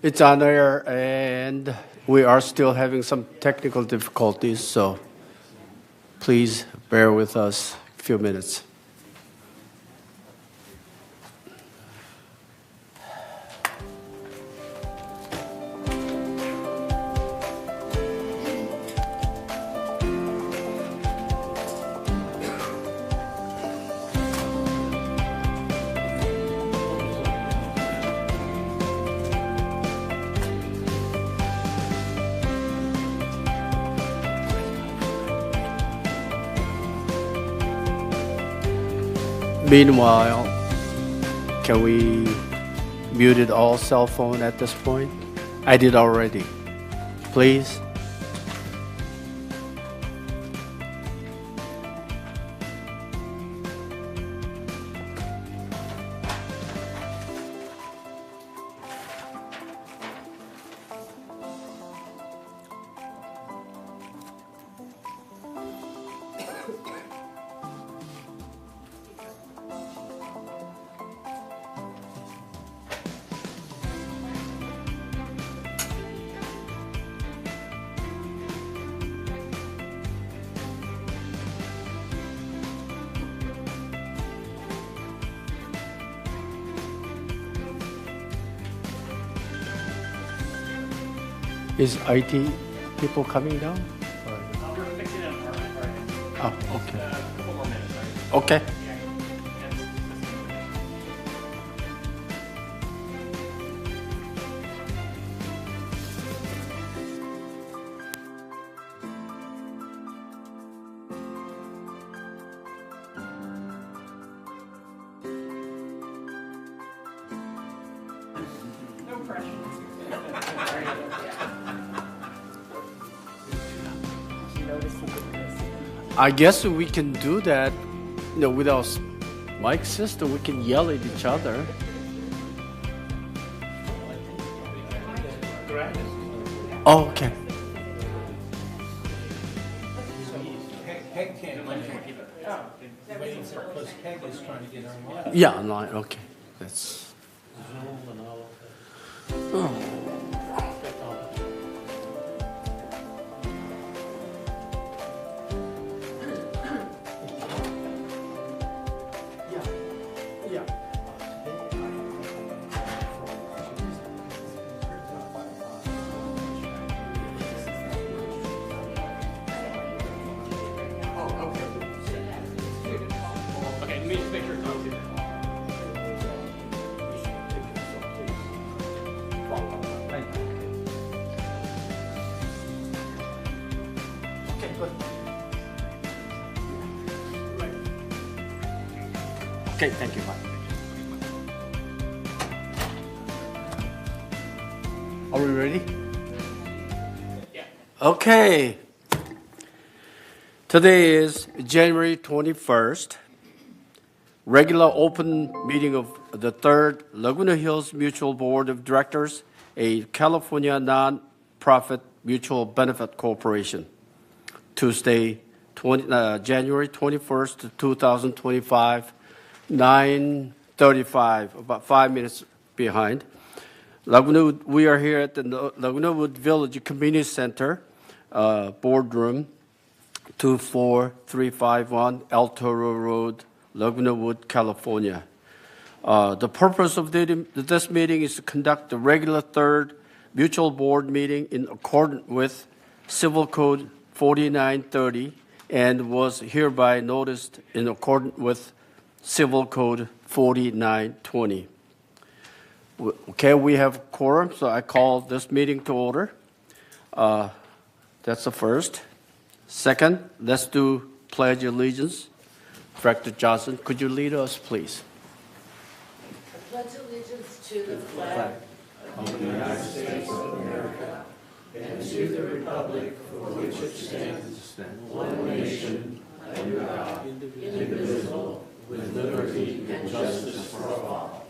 It's on air, and we are still having some technical difficulties, so please bear with us a few minutes. Meanwhile, can we mute all cell phone at this point? I did already. Please. Is IT people coming down? We're fixing an apartment right now. Oh, okay. A couple more minutes, right? Okay. No pressure. I guess we can do that, with our mic system. We can yell at each other. Oh, okay. Peg can't. Because Peg is trying to get online. Yeah, online. Okay, that's. Oh. Okay, let me just make sure it's on. Okay, good. Okay, thank you. Bye. Are we ready? Yeah. Okay. Today is January 21st, regular open meeting of the third Laguna Hills Mutual Board of Directors, a California non-profit mutual benefit corporation. Tuesday, January 21st, 2025, 9:35, about 5 minutes behind. We are here at the Laguna Wood Village Community Center, boardroom, 24351 El Toro Road, Laguna Wood, California. The purpose of this meeting is to conduct the regular third mutual board meeting in accordance with Civil Code 4930 and was hereby noticed in accordance with Civil Code 4920. Okay, we have quorum, so I call this meeting to order. That's the first. Second, let's do Pledge of Allegiance. Director Johnson, could you lead us, please? I pledge allegiance to the flag Of the United States of America and to the republic for which it stands, one nation, under God, indivisible, with liberty and justice for all.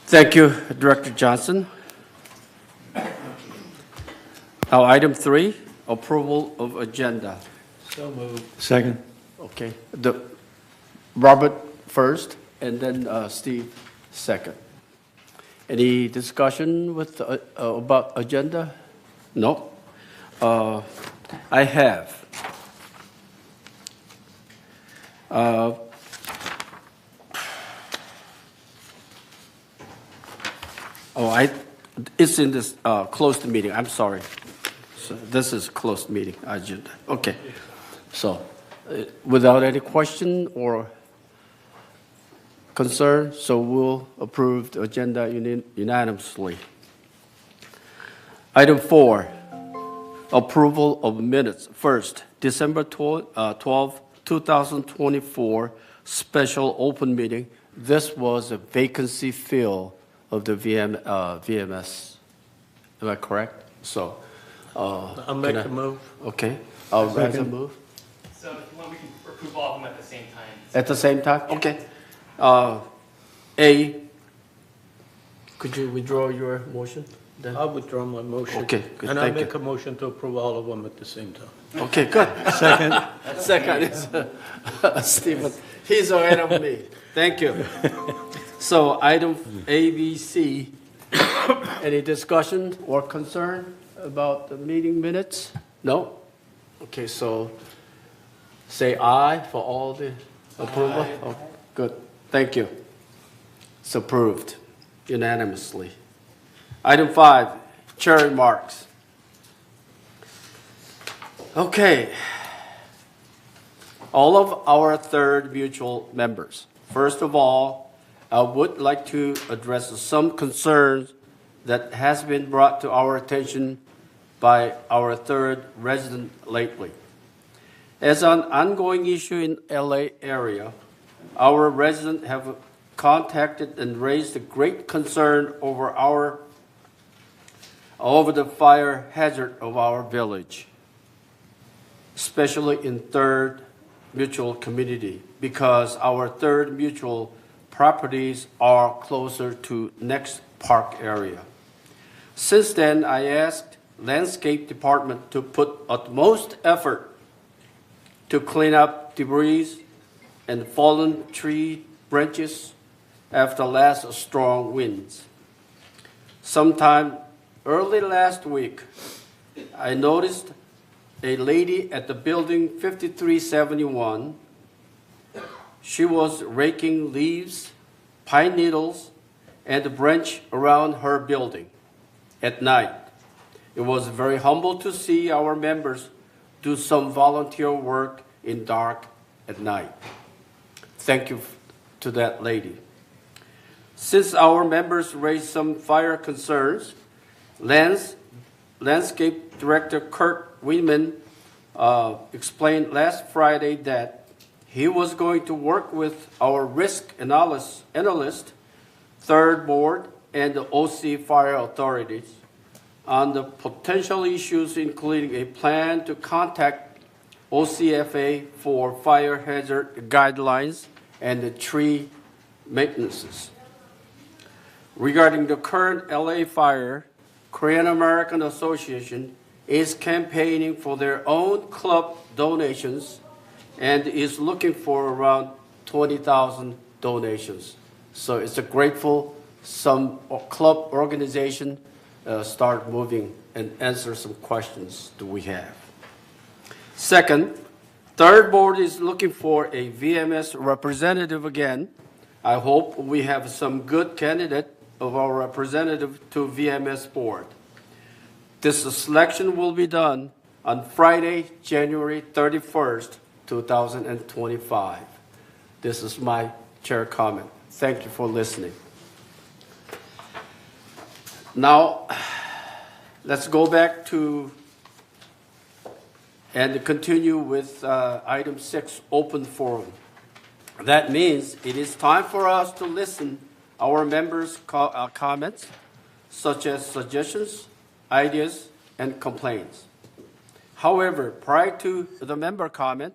Thank you, Director Johnson. Now, item 3, approval of agenda. So moved. Second. Okay, Robert first, and then Steve. Second. Any discussion with, about agenda? No? I have. It's in this closed meeting, I'm sorry. So this is closed meeting agenda. Okay. So, without any question or concern, so we'll approve the agenda unanimously. Item 4, approval of minutes. First, December 12, 2024, special open meeting. This was a vacancy fill of the VMS. Am I correct? So, I'll make a move. okay. I'll raise a move. So if you want, we can approve all of them at the same time. At the same time? Okay. A, could you withdraw your motion? Then? I'll withdraw my motion. Okay, good, And I'll thank you. make a motion to approve all of them at the same time. Okay, good. Second. Second is Stephen. He's ahead of me. Thank you. So item A, B, C. Any discussion or concern about the meeting minutes? No? Okay, so say aye for all the approval? Oh, good. Thank you. It's approved unanimously. Item 5, chair remarks. Okay. All of our third mutual members. First of all, I would like to address some concerns that has been brought to our attention by our third resident lately. As an ongoing issue in LA area, our residents have contacted and raised a great concern over the fire hazard of our village, especially in third mutual community, because our third mutual properties are closer to next park area. Since then, I asked landscape department to put utmost effort to clean up debris and fallen tree branches after last strong winds. Sometime early last week, I noticed a lady at the building 5371. She was raking leaves, pine needles, and the branch around her building at night. It was very humble to see our members do some volunteer work in dark at night. Thank you to that lady. Since our members raised some fire concerns, Landscape Director Kurt Wienman explained last Friday that he was going to work with our risk analyst, third board, and the OC fire authorities on the potential issues, including a plan to contact OCFA for fire hazard guidelines and the tree maintenances. Regarding the current LA fire, Korean American Association is campaigning for their own club donations and is looking for around 20,000 donations. So it's a grateful some club organization start moving and answer some questions that we have. Second, third board is looking for a VMS representative again. I hope we have some good candidate of our representative to VMS board. This selection will be done on Friday, January 31st, 2025. This is my chair comment. Thank you for listening. Now, let's go back to and continue with item 6, open forum. That means it is time for us to listen our members' comments, such as suggestions, ideas, and complaints. However, prior to the member comment,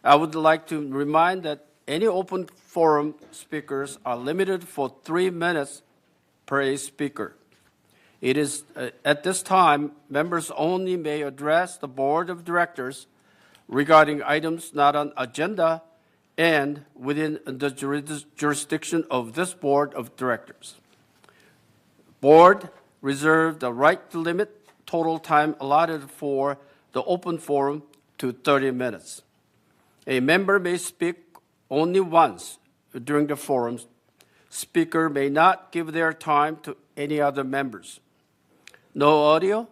I would like to remind that any open forum speakers are limited for 3 minutes per speaker. It is at this time, members only may address the board of directors regarding items not on agenda and within the jurisdiction of this board of directors. Board reserved the right to limit total time allotted for the open forum to 30 minutes. A member may speak only once during the forum. Speaker may not give their time to any other members. No audio,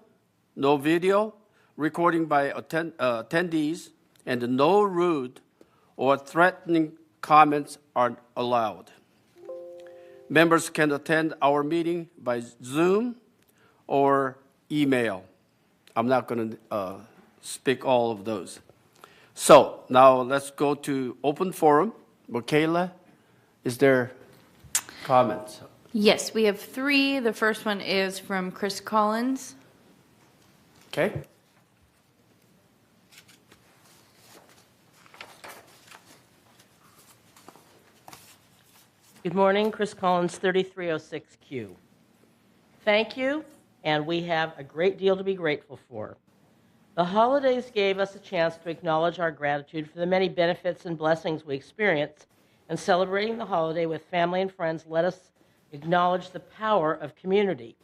no video, recording by attendees, and no rude or threatening comments are allowed. Members can attend our meeting by Zoom or email. I'm not going to speak all of those. So now let's go to open forum. Michaela, is there comments? Yes, we have three. The first one is from Chris Collins. Okay. Good morning, Chris Collins, 3306Q. Thank you, and we have a great deal to be grateful for. The holidays gave us a chance to acknowledge our gratitude for the many benefits and blessings we experience, and celebrating the holiday with family and friends let us acknowledge the power of community.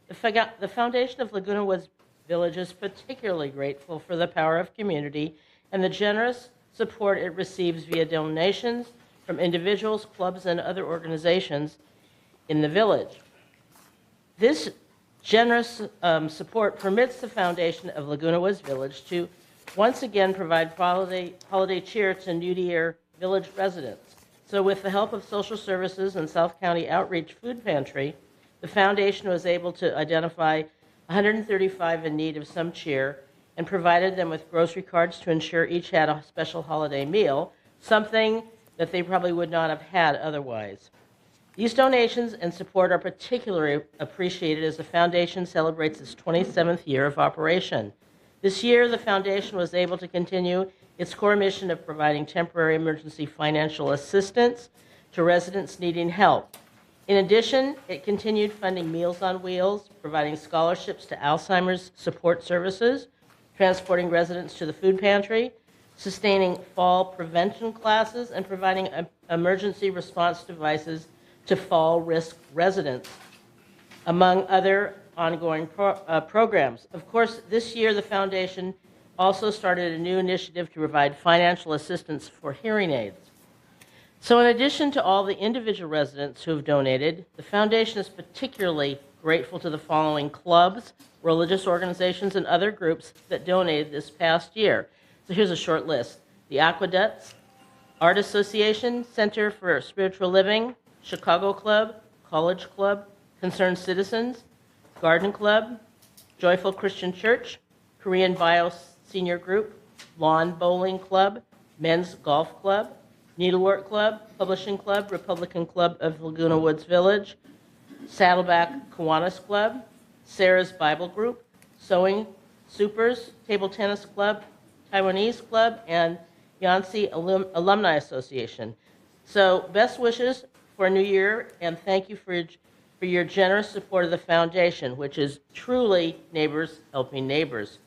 The Foundation of Laguna Woods Village is particularly grateful for the power of community and the generous support it receives via donations from individuals, clubs, and other organizations in the village. This generous support permits the Foundation of Laguna Woods Village to once again provide holiday cheer to New Year village residents. So with the help of social services and South County Outreach Food Pantry, the Foundation was able to identify 135 in need of some cheer and provided them with grocery cards to ensure each had a special holiday meal, something that they probably would not have had otherwise. These donations and support are particularly appreciated as the Foundation celebrates its 27th year of operation. This year, the Foundation was able to continue its core mission of providing temporary emergency financial assistance to residents needing help. In addition, it continued funding Meals on Wheels, providing scholarships to Alzheimer's support services, transporting residents to the food pantry, sustaining fall prevention classes, and providing emergency response devices to fall risk residents, among other ongoing programs. Of course, this year the Foundation also started a new initiative to provide financial assistance for hearing aids. So in addition to all the individual residents who have donated, the Foundation is particularly grateful to the following clubs, religious organizations, and other groups that donated this past year. So here's a short list: the Aqueducts, Art Association, Center for Spiritual Living, Chicago Club, College Club, Concerned Citizens, Garden Club, Joyful Christian Church, Korean Bio Senior Group, Lawn Bowling Club, Men's Golf Club, Needlework Club, Publishing Club, Republican Club of Laguna Woods Village, Saddleback Kiwanis Club, Sarah's Bible Group, Sewing Supers, Table Tennis Club, Taiwanese Club, and Yonsei Alumni Association. So best wishes for a new year, and thank you for your generous support of the Foundation, which is truly neighbors helping neighbors.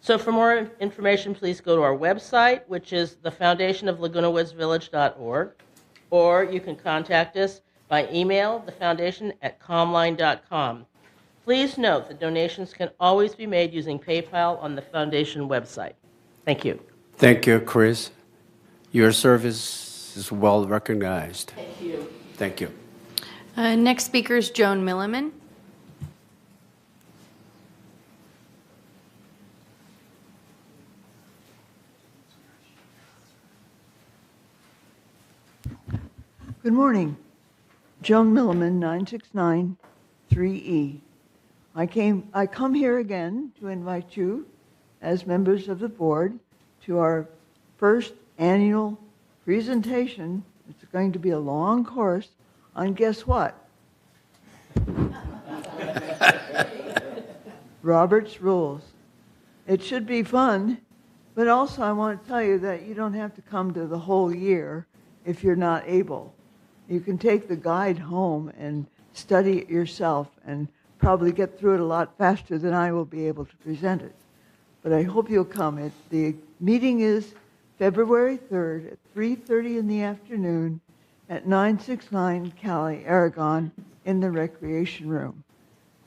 So for more information, please go to our website, which is thefoundationoflagunawoodsvillage.org, or you can contact us by email, thefoundation@comline.com. Please note that donations can always be made using PayPal on the Foundation website. Thank you. Thank you, Chris. Your service is well recognized. Thank you. Thank you. Next speaker is Joan Milliman. Good morning. Joan Milliman, 9693E. I come here again to invite you, as members of the board, to our first annual presentation. It's going to be a long course on guess what? Robert's Rules. It should be fun, but also I want to tell you that you don't have to come to the whole year if you're not able. You can take the guide home and study it yourself and probably get through it a lot faster than I will be able to present it. But I hope you'll come. The meeting is February 3rd at 3:30 in the afternoon at 969 Cali, Aragon, in the recreation room.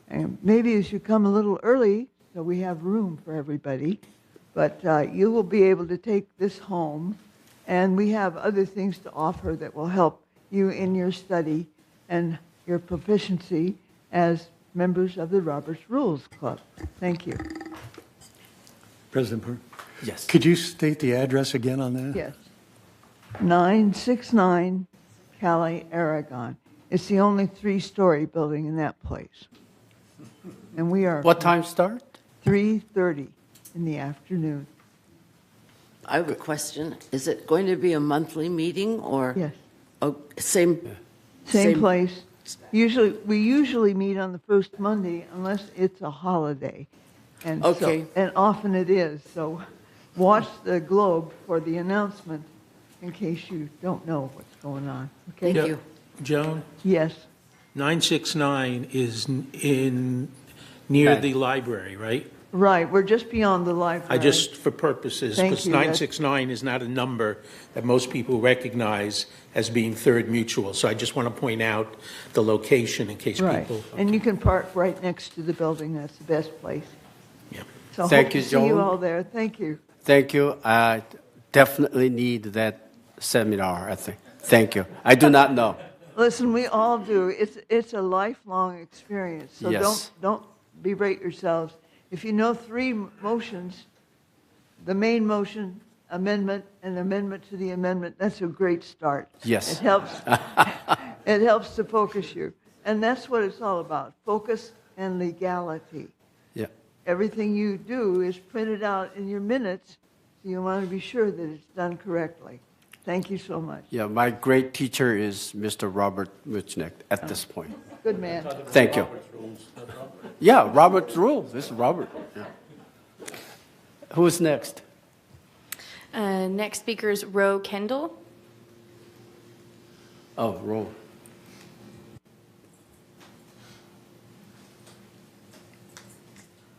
And maybe you should come a little early so we have room for everybody, but you will be able to take this home, and we have other things to offer that will help you in your study and your proficiency as members of the Roberts Rules Club. Thank you. President Burr, Yes. could you state the address again on that? Yes. 969 Cali, Aragon. It's the only three-story building in that place. And we are What time start? 3:30 in the afternoon. I have a question. Is it going to be a monthly meeting or? Yes. Oh, same. Same place. We usually meet on the first Monday unless it's a holiday. And so- Okay. and often it is. So watch the Globe for the announcement in case you don't know what's going on. Okay? Thank you. Joan, Yes. 969 is near Right. the library, right? Right. We're just beyond the library. For purposes, Thank because you. 969 is not a number that most people recognize as being Third Mutual. So I just want to point out the location in case Right. people. And you can park right next to the building. That's the best place. Yeah. So Thank hope you, to see you Joan. all there. Thank you. Thank you. I definitely need that seminar, I think. Thank you. I do not know. Listen, we all do. It's a lifelong experience. So Yes. don't berate yourselves. If you know three motions, the main motion, amendment, and amendment to the amendment, that's a great start. Yes. It helps. It helps to focus you. And that's what it's all about, focus and legality. Yeah. Everything you do is printed out in your minutes, so you want to be sure that it's done correctly. Thank you so much. Yeah, my great teacher is Mr. Robert Muchnick at this point. Good man. Thank you. Yeah, Robert's rules. This is Robert. Yeah. Who's next? Next speaker is Ro Kendall. Oh, roll.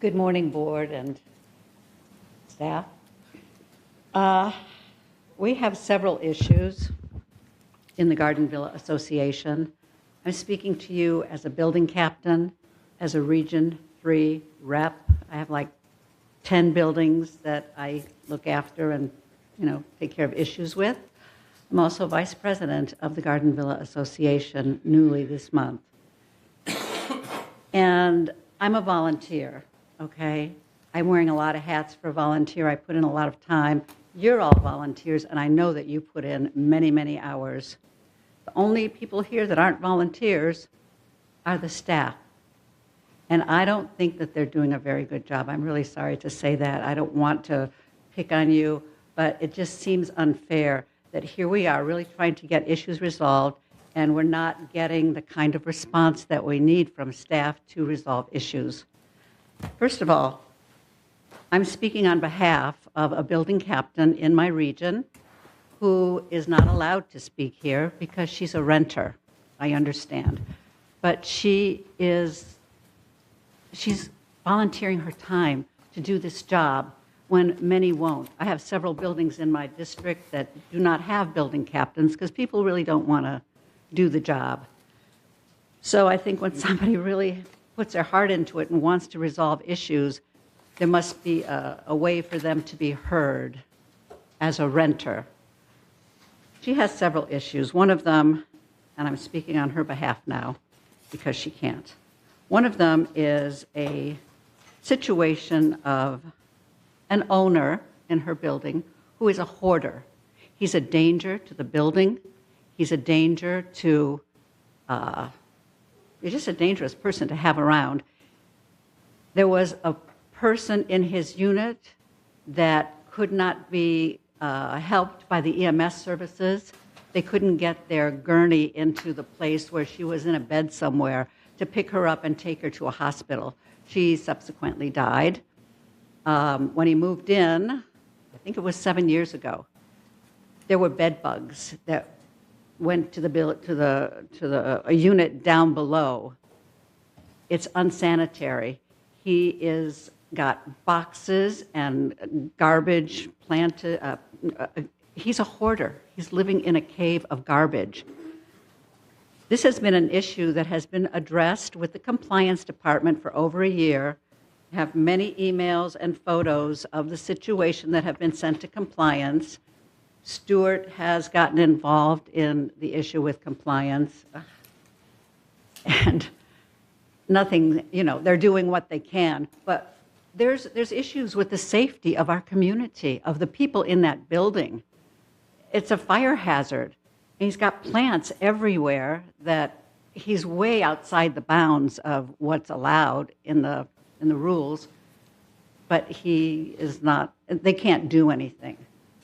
Good morning, board and staff. We have several issues in the Garden Villa Association. I'm speaking to you as a building captain, as a Region 3 rep. I have like 10 buildings that I look after and, take care of issues with. I'm also vice president of the Garden Villa Association newly this month. And I'm a volunteer, okay? I'm wearing a lot of hats for a volunteer. I put in a lot of time. You're all volunteers, and I know that you put in many, many hours. The only people here that aren't volunteers are the staff. And I don't think that they're doing a very good job. I'm really sorry to say that. I don't want to pick on you, but it just seems unfair that here we are really trying to get issues resolved, and we're not getting the kind of response that we need from staff to resolve issues. First of all, I'm speaking on behalf of a building captain in my region who is not allowed to speak here because she's a renter. I understand. But she's volunteering her time to do this job when many won't. I have several buildings in my district that do not have building captains because people really don't want to do the job. So I think when somebody really puts their heart into it and wants to resolve issues, there must be a way for them to be heard as a renter. She has several issues. One of them, and I'm speaking on her behalf now because she can't. One of them is a situation of an owner in her building who is a hoarder. He's a danger to the building. He's a danger to, he's just a dangerous person to have around. There was a person in his unit that could not be helped by the EMS services. They couldn't get their gurney into the place where she was in a bed somewhere to pick her up and take her to a hospital. She subsequently died. When he moved in, I think it was 7 years ago, there were bed bugs that went to a unit down below. It's unsanitary. He is got boxes and garbage planted. He's a hoarder. He's living in a cave of garbage. This has been an issue that has been addressed with the compliance department for over a year. I have many emails and photos of the situation that have been sent to compliance. Stuart has gotten involved in the issue with compliance. And nothing, they're doing what they can. But there's issues with the safety of our community, of the people in that building. It's a fire hazard. And he's got plants everywhere that he's way outside the bounds of what's allowed in the rules. But he is not, they can't do anything.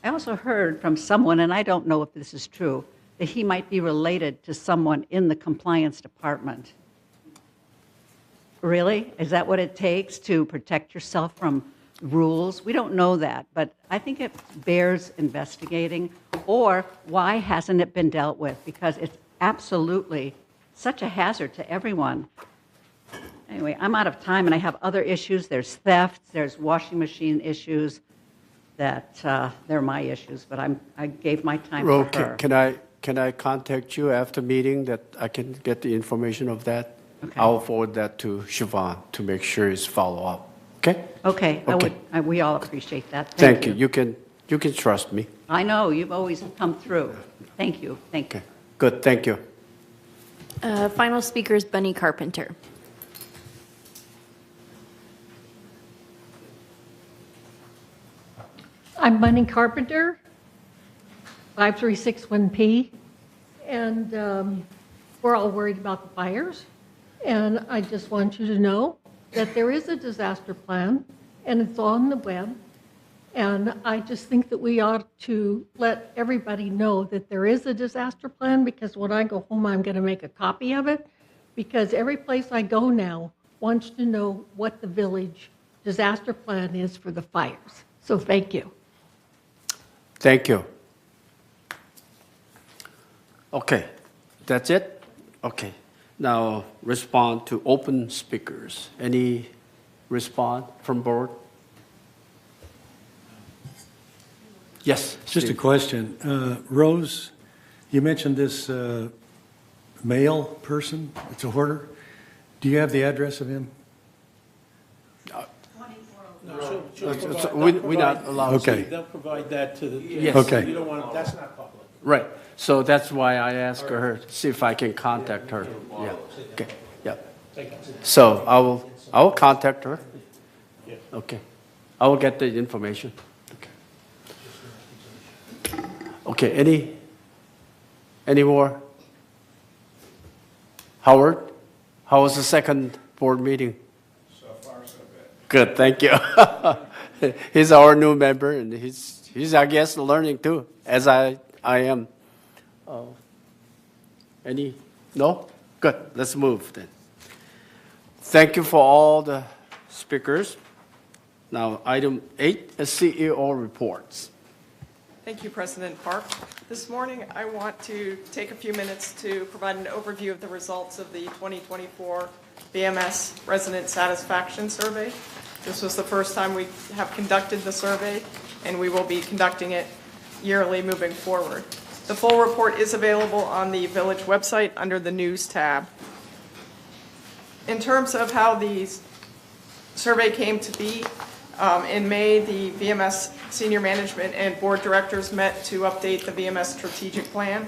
I also heard from someone, and I don't know if this is true, that he might be related to someone in the compliance department. Really? Is that what it takes to protect yourself from rules? We don't know that, but I think it bears investigating. Or why hasn't it been dealt with? Because it's absolutely such a hazard to everyone. Anyway, I'm out of time, and I have other issues. There's thefts, there's washing machine issues that they're my issues, but I gave my time Ro, for her. can I contact you after meeting that I can get the information of that? Okay. I'll forward that to Siobhan to make sure it's follow up. Okay? Okay, Okay. we all appreciate that. Thank you. You can trust me. I know, you've always come through. Thank you, thank you. Okay. Good. Thank you. Final speaker is Bunny Carpenter. I'm Bunny Carpenter, 5361P, and we're all worried about the fires. And I just want you to know that there is a disaster plan, and it's on the web. And I just think that we ought to let everybody know that there is a disaster plan, because when I go home, I'm going to make a copy of it, because every place I go now wants to know what the village disaster plan is for the fires. So thank you. Thank you. Okay. That's it? Okay. Now respond to open speakers. Any response from board? Yes. Just a Steve. question. Rose, you mentioned this male person, it's a hoarder. Do you have the address of him? We're not allowed Okay. to. They'll provide that to the. Yes. Okay. You don't want, that's not public. Right. So that's why I asked her, see if I can contact her. Yeah. Okay. Yeah. So I will contact her. Okay. I will get the information. Okay. Okay. Any more? Howard, how was the second board meeting? So far, so good. Good. Thank you. He's our new member, and he's I guess learning too, as I am. No? Good. Let's move then. Thank you for all the speakers. Now, item 8, CEO reports. Thank you, President Park. This morning, I want to take a few minutes to provide an overview of the results of the 2024 BMS Resident Satisfaction Survey. This was the first time we have conducted the survey, and we will be conducting it yearly moving forward. The full report is available on the Village website under the News tab. In terms of how the survey came to be, in May, the VMS senior management and board directors met to update the VMS strategic plan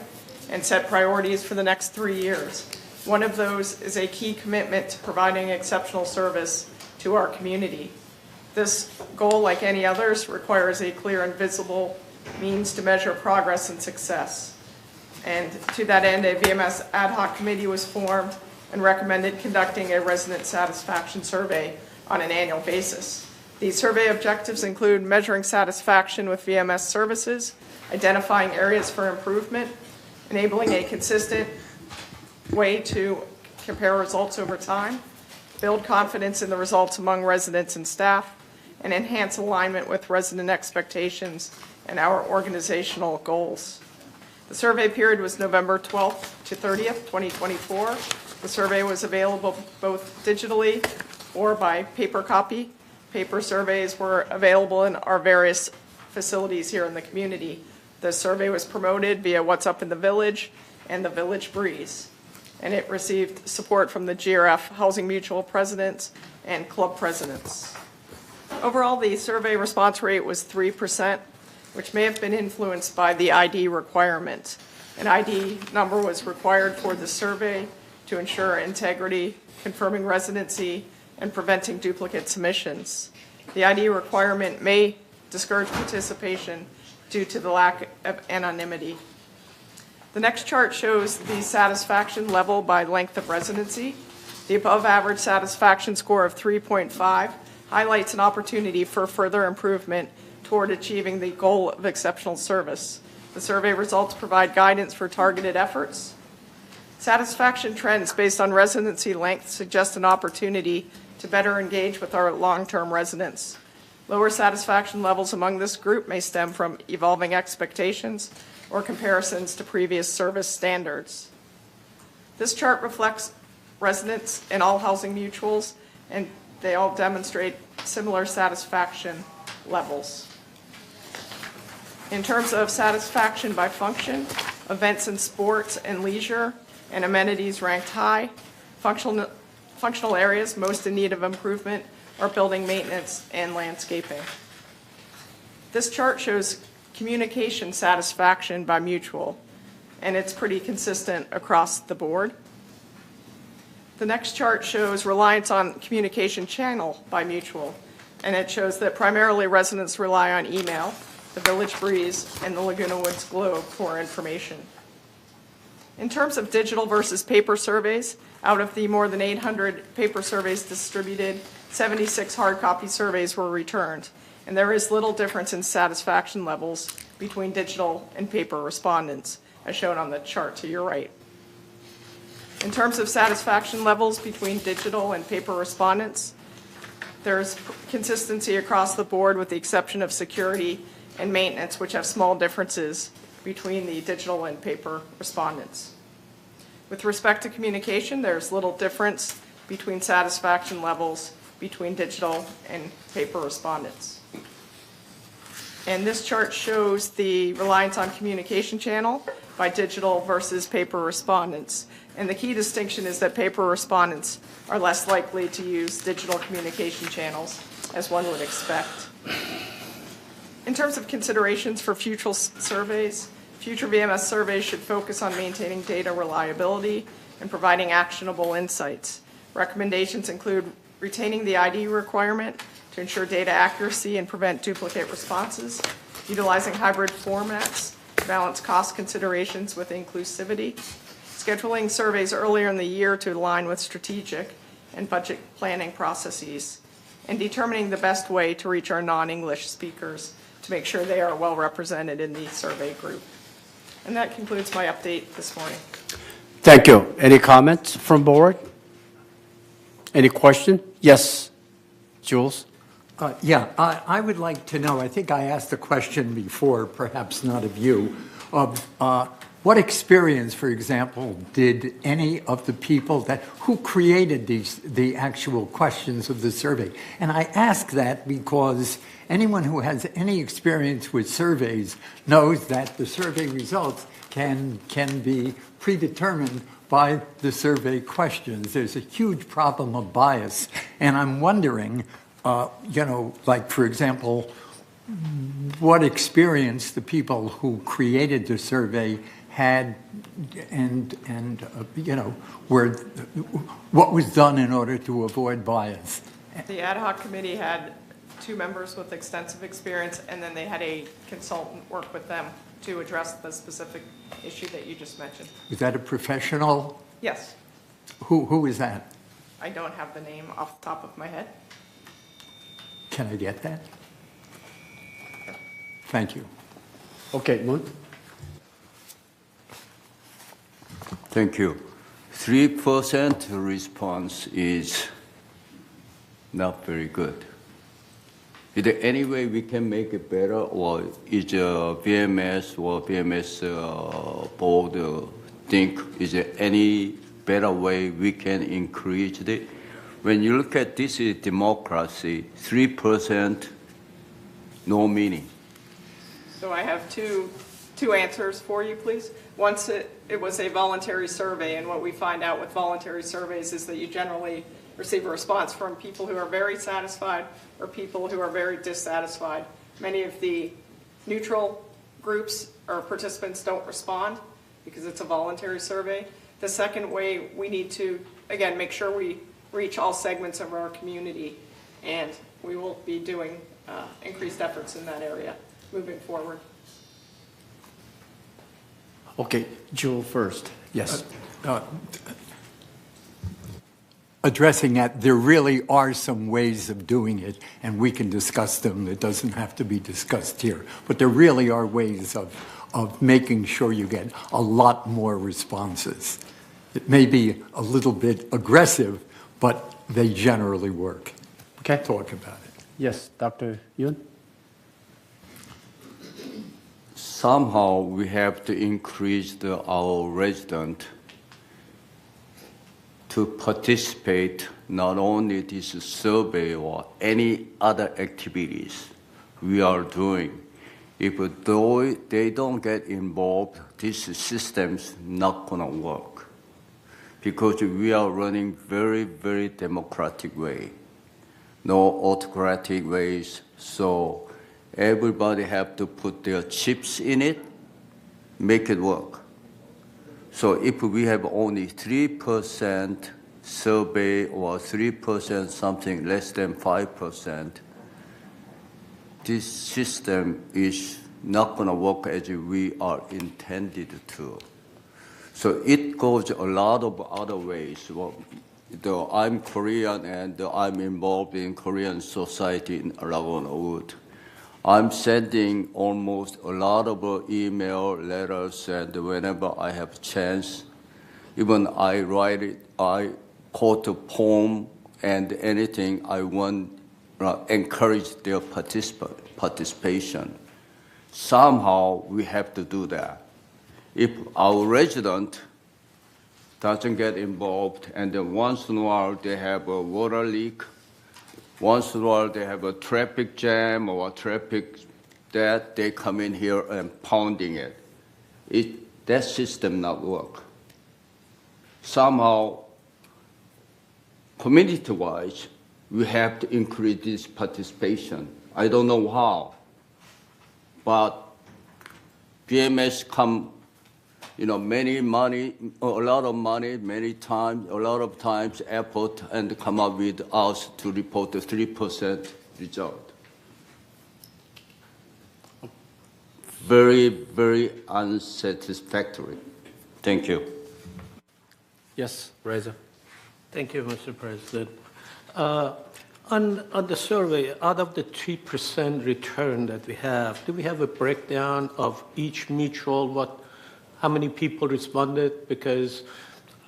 and set priorities for the next 3 years. One of those is a key commitment to providing exceptional service to our community. This goal, like any others, requires a clear and visible means to measure progress and success. And to that end, a VMS ad hoc committee was formed and recommended conducting a resident satisfaction survey on an annual basis. These survey objectives include measuring satisfaction with VMS services, identifying areas for improvement, enabling a consistent way to compare results over time, build confidence in the results among residents and staff, and enhance alignment with resident expectations and our organizational goals. The survey period was November 12th to 30th, 2024. The survey was available both digitally or by paper copy paper surveys were available in our various facilities here in the community. The survey was promoted via What's Up in the Village and the Village Breeze, and it received support from the GRF Housing Mutual presidents and club presidents. Overall, the survey response rate was 3%, which may have been influenced by the ID requirement. An ID number was required for the survey to ensure integrity, confirming residency, and preventing duplicate submissions. The ID requirement may discourage participation due to the lack of anonymity. The next chart shows the satisfaction level by length of residency. The above average satisfaction score of 3.5 highlights an opportunity for further improvement toward achieving the goal of exceptional service. The survey results provide guidance for targeted efforts. Satisfaction trends based on residency length suggest an opportunity to better engage with our long-term residents. Lower satisfaction levels among this group may stem from evolving expectations or comparisons to previous service standards. This chart reflects residents in all housing mutuals, and they all demonstrate similar satisfaction levels. In terms of satisfaction by function, events and sports and leisure and amenities ranked high. Functional areas most in need of improvement are building maintenance and landscaping. This chart shows communication satisfaction by mutual, and it's pretty consistent across the board. The next chart shows reliance on communication channel by mutual, and it shows that primarily residents rely on email, the Village Breeze, and the Laguna Woods Globe for information. In terms of digital versus paper surveys, out of the more than 800 paper surveys distributed, 76 hard copy surveys were returned, and there is little difference in satisfaction levels between digital and paper respondents, as shown on the chart to your right. In terms of satisfaction levels between digital and paper respondents, there's consistency across the board with the exception of security and maintenance, which have small differences between the digital and paper respondents. With respect to communication, there's little difference between satisfaction levels between digital and paper respondents. And this chart shows the reliance on communication channel by digital versus paper respondents. And the key distinction is that paper respondents are less likely to use digital communication channels, as one would expect. In terms of considerations for future surveys, future VMS surveys should focus on maintaining data reliability and providing actionable insights. Recommendations include retaining the ID requirement to ensure data accuracy and prevent duplicate responses, utilizing hybrid formats to balance cost considerations with inclusivity, scheduling surveys earlier in the year to align with strategic and budget planning processes, and determining the best way to reach our non-English speakers to make sure they are well represented in the survey group. And that concludes my update this morning. Thank you. Any comments from board? Any question? Yes, Jules? I would like to know, I think I asked the question before, perhaps not of you, of what experience, for example, did any of the people who created the actual questions of the survey? And I ask that because anyone who has any experience with surveys knows that the survey results can be predetermined by the survey questions. There's a huge problem of bias, and I'm wondering, like, for example, what experience the people who created the survey had, and what was done in order to avoid bias. The ad hoc committee had 2 members with extensive experience, and then they had a consultant work with them to address the specific issue that you just mentioned. Was that a professional? Yes. Who is that? I don't have the name off the top of my head. Can I get that? Thank you. Okay, Moon. Thank you. 3% response is not very good. Is there any way we can make it better, or is VMS or VMS board think is there any better way we can increase it? When you look at this is democracy, 3%, no meaning. So I have two answers for you, please. Once it was a voluntary survey, and what we find out with voluntary surveys is that you generally receive a response from people who are very satisfied or people who are very dissatisfied. Many of the neutral groups or participants don't respond because it's a voluntary survey. The second way, we need to, again, make sure we reach all segments of our community, and we will be doing increased efforts in that area moving forward. Okay, Joe first. Yes. Addressing that, there really are some ways of doing it, and we can discuss them. It doesn't have to be discussed here. But there really are ways of making sure you get a lot more responses. It may be a little bit aggressive, but they generally work. Okay. Talk about it. Yes, Dr. Yoon? Somehow we have to increase our resident to participate not only this survey or any other activities we are doing. If they don't get involved, this system's not gonna work. Because we are running very, very democratic way. No autocratic ways, so everybody have to put their chips in it, make it work. So if we have only 3% survey or 3% something less than 5%, this system is not going to work as we are intended to. So it goes a lot of other ways. Well, though I'm Korean and I'm involved in Korean society in Laguna Wood, I'm sending almost a lot of email, letters, and whenever I have a chance, even I write it, I quote a poem and anything I want, encourage their participation. Somehow we have to do that. If our resident doesn't get involved, and then once in a while they have a water leak, once in a while they have a traffic jam or a traffic that they come in here and pounding it. That system not work. Somehow, community-wise, we have to increase this participation. I don't know how, but BMS come, many money, a lot of money, many times, a lot of times effort, and come up with us to report the 3% result. Very, very unsatisfactory. Thank you. Yes, Reza. Thank you, Mr. President. On the survey, out of the 3% return that we have, do we have a breakdown of each mutual, how many people responded? Because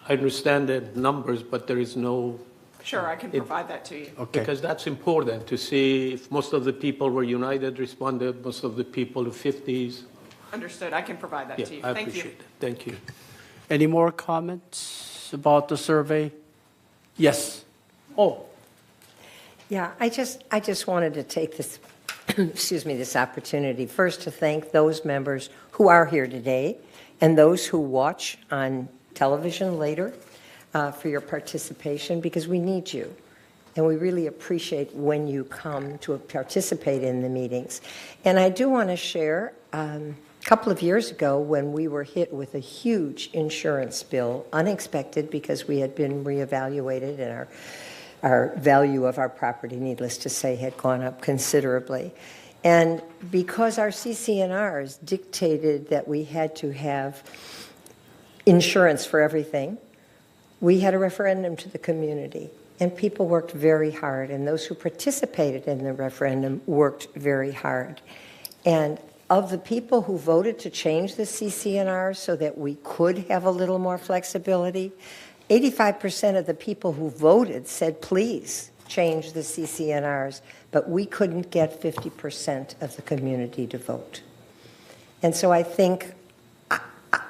I understand the numbers, but there is no... Sure, I can provide that to you. Okay. Because that's important to see if most of the people were United responded, most of the people the 50s. Understood. I can provide that to you. I Thank you. appreciate it. Thank you. Any more comments about the survey? Yes. Oh. Yeah, I just wanted to take this, this opportunity first to thank those members who are here today and those who watch on television later for your participation, because we need you. And we really appreciate when you come to participate in the meetings. And I do want to share, a couple of years ago when we were hit with a huge insurance bill, unexpected because we had been reevaluated and our value of our property, needless to say, had gone up considerably. And because our CC&Rs dictated that we had to have insurance for everything, we had a referendum to the community. And people worked very hard, and those who participated in the referendum worked very hard. And of the people who voted to change the CC&R so that we could have a little more flexibility, 85% of the people who voted said, please change the CC&Rs, but we couldn't get 50% of the community to vote. And so I think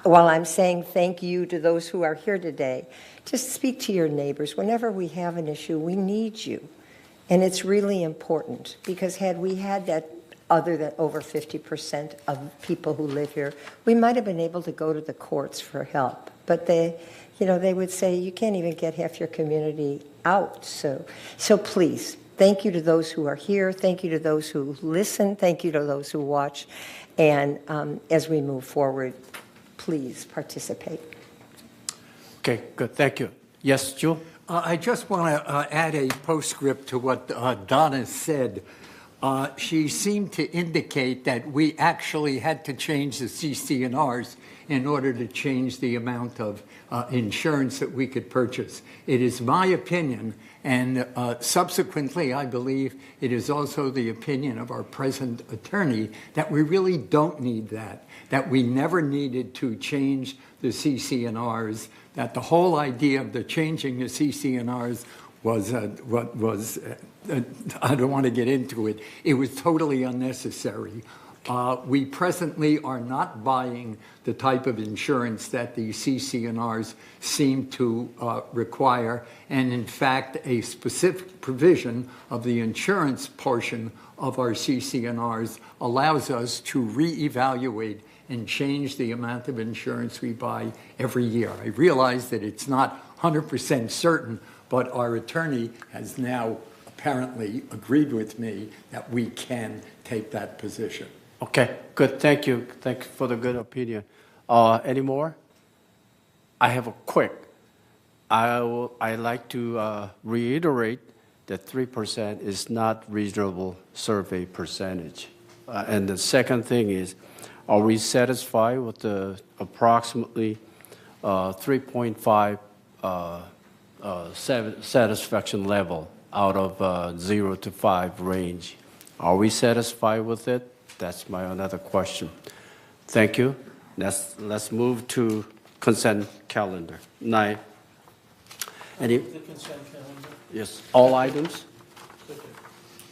while I'm saying thank you to those who are here today, just speak to your neighbors. Whenever we have an issue, we need you. And it's really important, because had we had that other than over 50% of people who live here, we might have been able to go to the courts for help. But they would say, you can't even get half your community out. So please, thank you to those who are here. Thank you to those who listen. Thank you to those who watch. And as we move forward, please participate. Okay, good. Thank you. Yes, Joe? I just want to add a postscript to what Donna said. She seemed to indicate that we actually had to change the CC&Rs in order to change the amount of insurance that we could purchase. It is my opinion, and subsequently, I believe it is also the opinion of our present attorney, that we really don't need that we never needed to change the CC&Rs, that the whole idea of the changing the CC&Rs was I don't want to get into it. It was totally unnecessary. We presently are not buying the type of insurance that the CC&Rs seem to require, and in fact, a specific provision of the insurance portion of our CC&Rs allows us to reevaluate and change the amount of insurance we buy every year. I realize that it's not 100% certain, but our attorney has now apparently agreed with me that we can take that position. Okay, good. Thank you. Thank you for the good opinion. Any more? I have a quick. I like to reiterate that 3% is not reasonable survey percentage. And the second thing is, are we satisfied with the approximately 3.5 satisfaction level out of 0 to 5 range? Are we satisfied with it? That's my another question. Thank you. Let's move to consent calendar. 9. Any? The consent calendar. Yes. All items.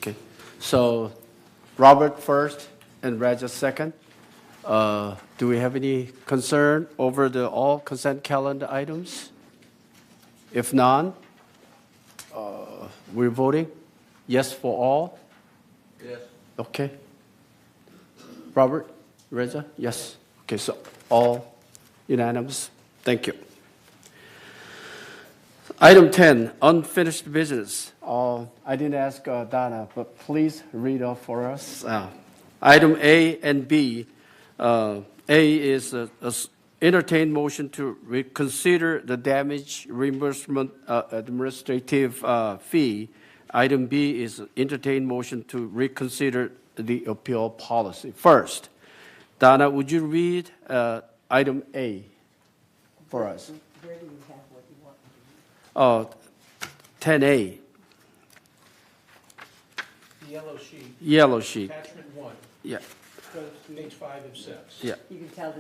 Okay. So, Robert first and Reza second. Do we have any concern over the all consent calendar items? If none, we're voting. Yes for all. Yes. Okay. Robert, Reza, yes. Okay, so all unanimous. Thank you. Item 10, unfinished business. I didn't ask Donna, but please read off for us. Item A and B. A is entertain motion to reconsider the damage reimbursement administrative fee. Item B is entertain motion to reconsider the appeal policy. First, Donna, would you read item A for us? Where do you have what you want? 10A. The yellow sheet. Yellow sheet. Attachment 1. Yeah. Page 5 of 6. Yeah. You can tell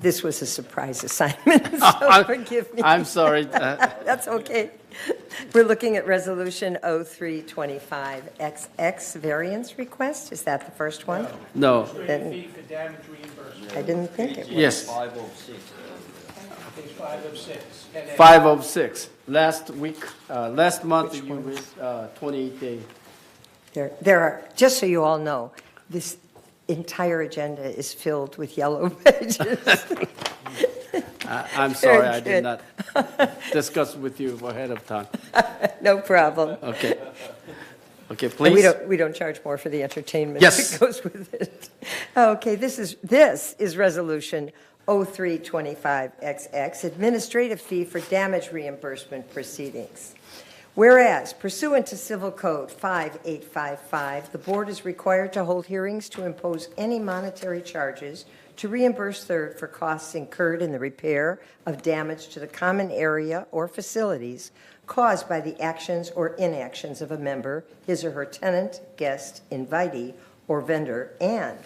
this was a surprise assignment, so forgive me. I'm sorry. That's okay. We're looking at Resolution 0325XX variance request. Is that the first one? No. Then- Fee for damage reimbursement. I didn't think it was. Yes. 506. Page 5 of 6. 10A. 506. Last month you read 28 days. There are, just so you all know, this entire agenda is filled with yellow pages. I'm sorry, Very I did good. not discuss with you ahead of time. No problem. Okay. Okay, And please. we don't charge more for the entertainment Yes. that goes with it. Okay, this is Resolution 0325XX, administrative fee for damage reimbursement proceedings. Whereas, pursuant to Civil Code 5855, the board is required to hold hearings to impose any monetary charges to reimburse third for costs incurred in the repair of damage to the common area or facilities caused by the actions or inactions of a member, his or her tenant, guest, invitee, or vendor, and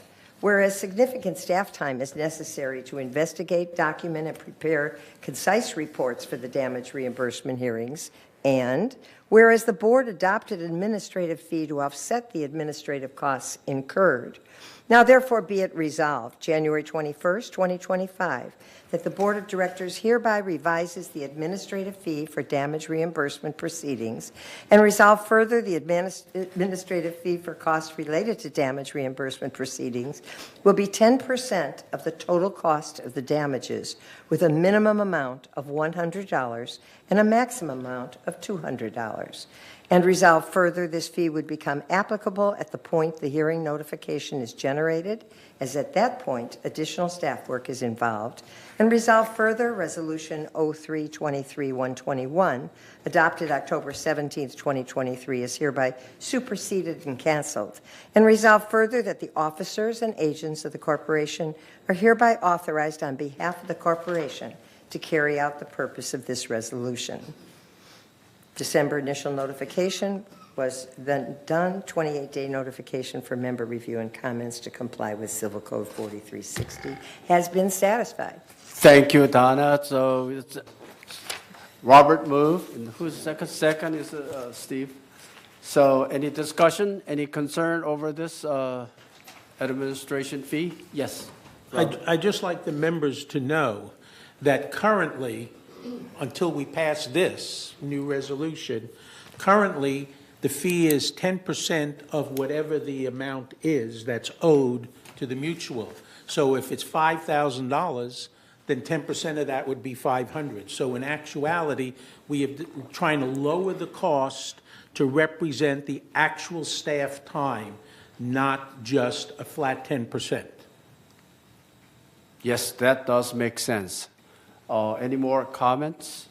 whereas significant staff time is necessary to investigate, document, and prepare concise reports for the damage reimbursement hearings, and Whereas the board adopted an administrative fee to offset the administrative costs incurred. Now therefore be it resolved, January 21st, 2025, that the Board of Directors hereby revises the administrative fee for damage reimbursement proceedings, and resolve further the administrative fee for costs related to damage reimbursement proceedings will be 10% of the total cost of the damages, with a minimum amount of $100 and a maximum amount of $200. And resolve further, this fee would become applicable at the point the hearing notification is generated, as at that point, additional staff work is involved. And resolve further, Resolution 03-23-121, adopted October 17, 2023, is hereby superseded and canceled. And resolve further that the officers and agents of the corporation are hereby authorized on behalf of the corporation to carry out the purpose of this resolution. December initial notification was then done, 28-day notification for member review and comments to comply with Civil Code 4360 has been satisfied. Thank you, Donna. So it's Robert moved, and who's second? Second is Steve. So any discussion, any concern over this administration fee? Yes. I'd just like the members to know that currently, until we pass this new resolution, currently the fee is 10% of whatever the amount is that's owed to the mutual. So if it's $5,000, then 10% of that would be $500. So in actuality, we're trying to lower the cost to represent the actual staff time, not just a flat 10%. Yes, that does make sense. Any more comments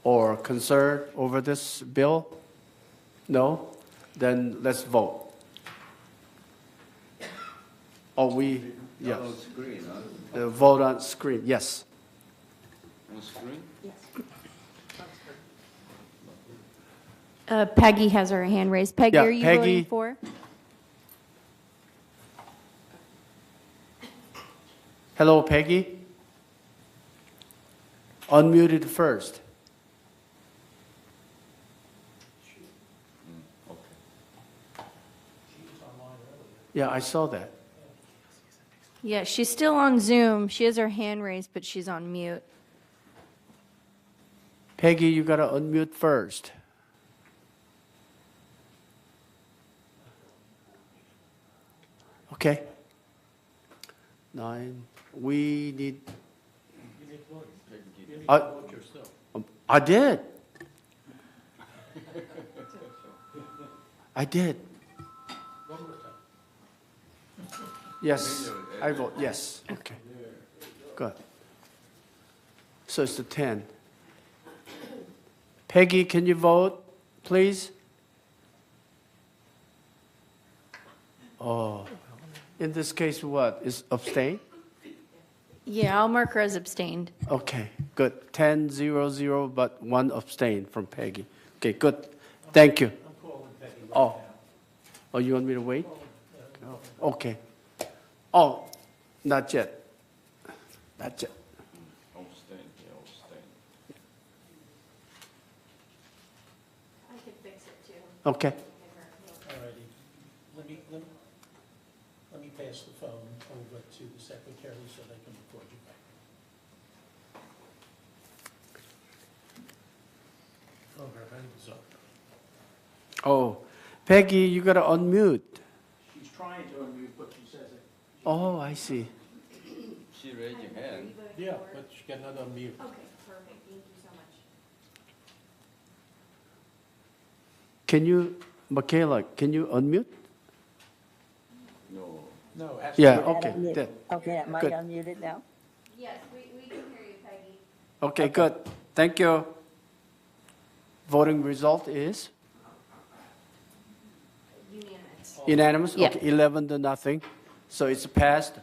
or concern over this bill? No? Then let's vote. Yes. On screen, huh? The vote on screen, yes. On screen? Peggy has her hand raised. Peggy, Yeah, are you Peggy. voting for? Hello, Peggy. Unmuted first. Yeah, I saw that. Yeah, she's still on Zoom. She has her hand raised, but she's on mute. Peggy, you got to unmute first. Okay. 9. We need. I did. I did. Yes, I vote yes. Okay. Good. So it's the 10. Peggy, can you vote, please? Oh, in this case, what? Is abstain? Yeah, I'll mark her as abstained. Okay, good. 10-0-0, but 1 abstain from Peggy. Okay, good. Thank you. Oh, you want me to wait? Okay. Oh, not yet. Not yet. I can fix it too. Okay. All righty. Let me pass the phone over to the secretary so they can record you back. Oh, her hand is up. Oh, Peggy, you got to unmute. She's trying to unmute, but she says it. Oh, I see. She raised her hand. Yeah, but she cannot unmute. Okay, perfect. Thank you so much. Can you, Michaela, can you unmute? No. No. Yeah, okay. Good. Okay, am I Good. unmuted now? Yes, we can hear you, Peggy. Okay, good. Thank you. Voting result is? Unanimous. Unanimous? Yeah. Okay, 11-0. So it's passed.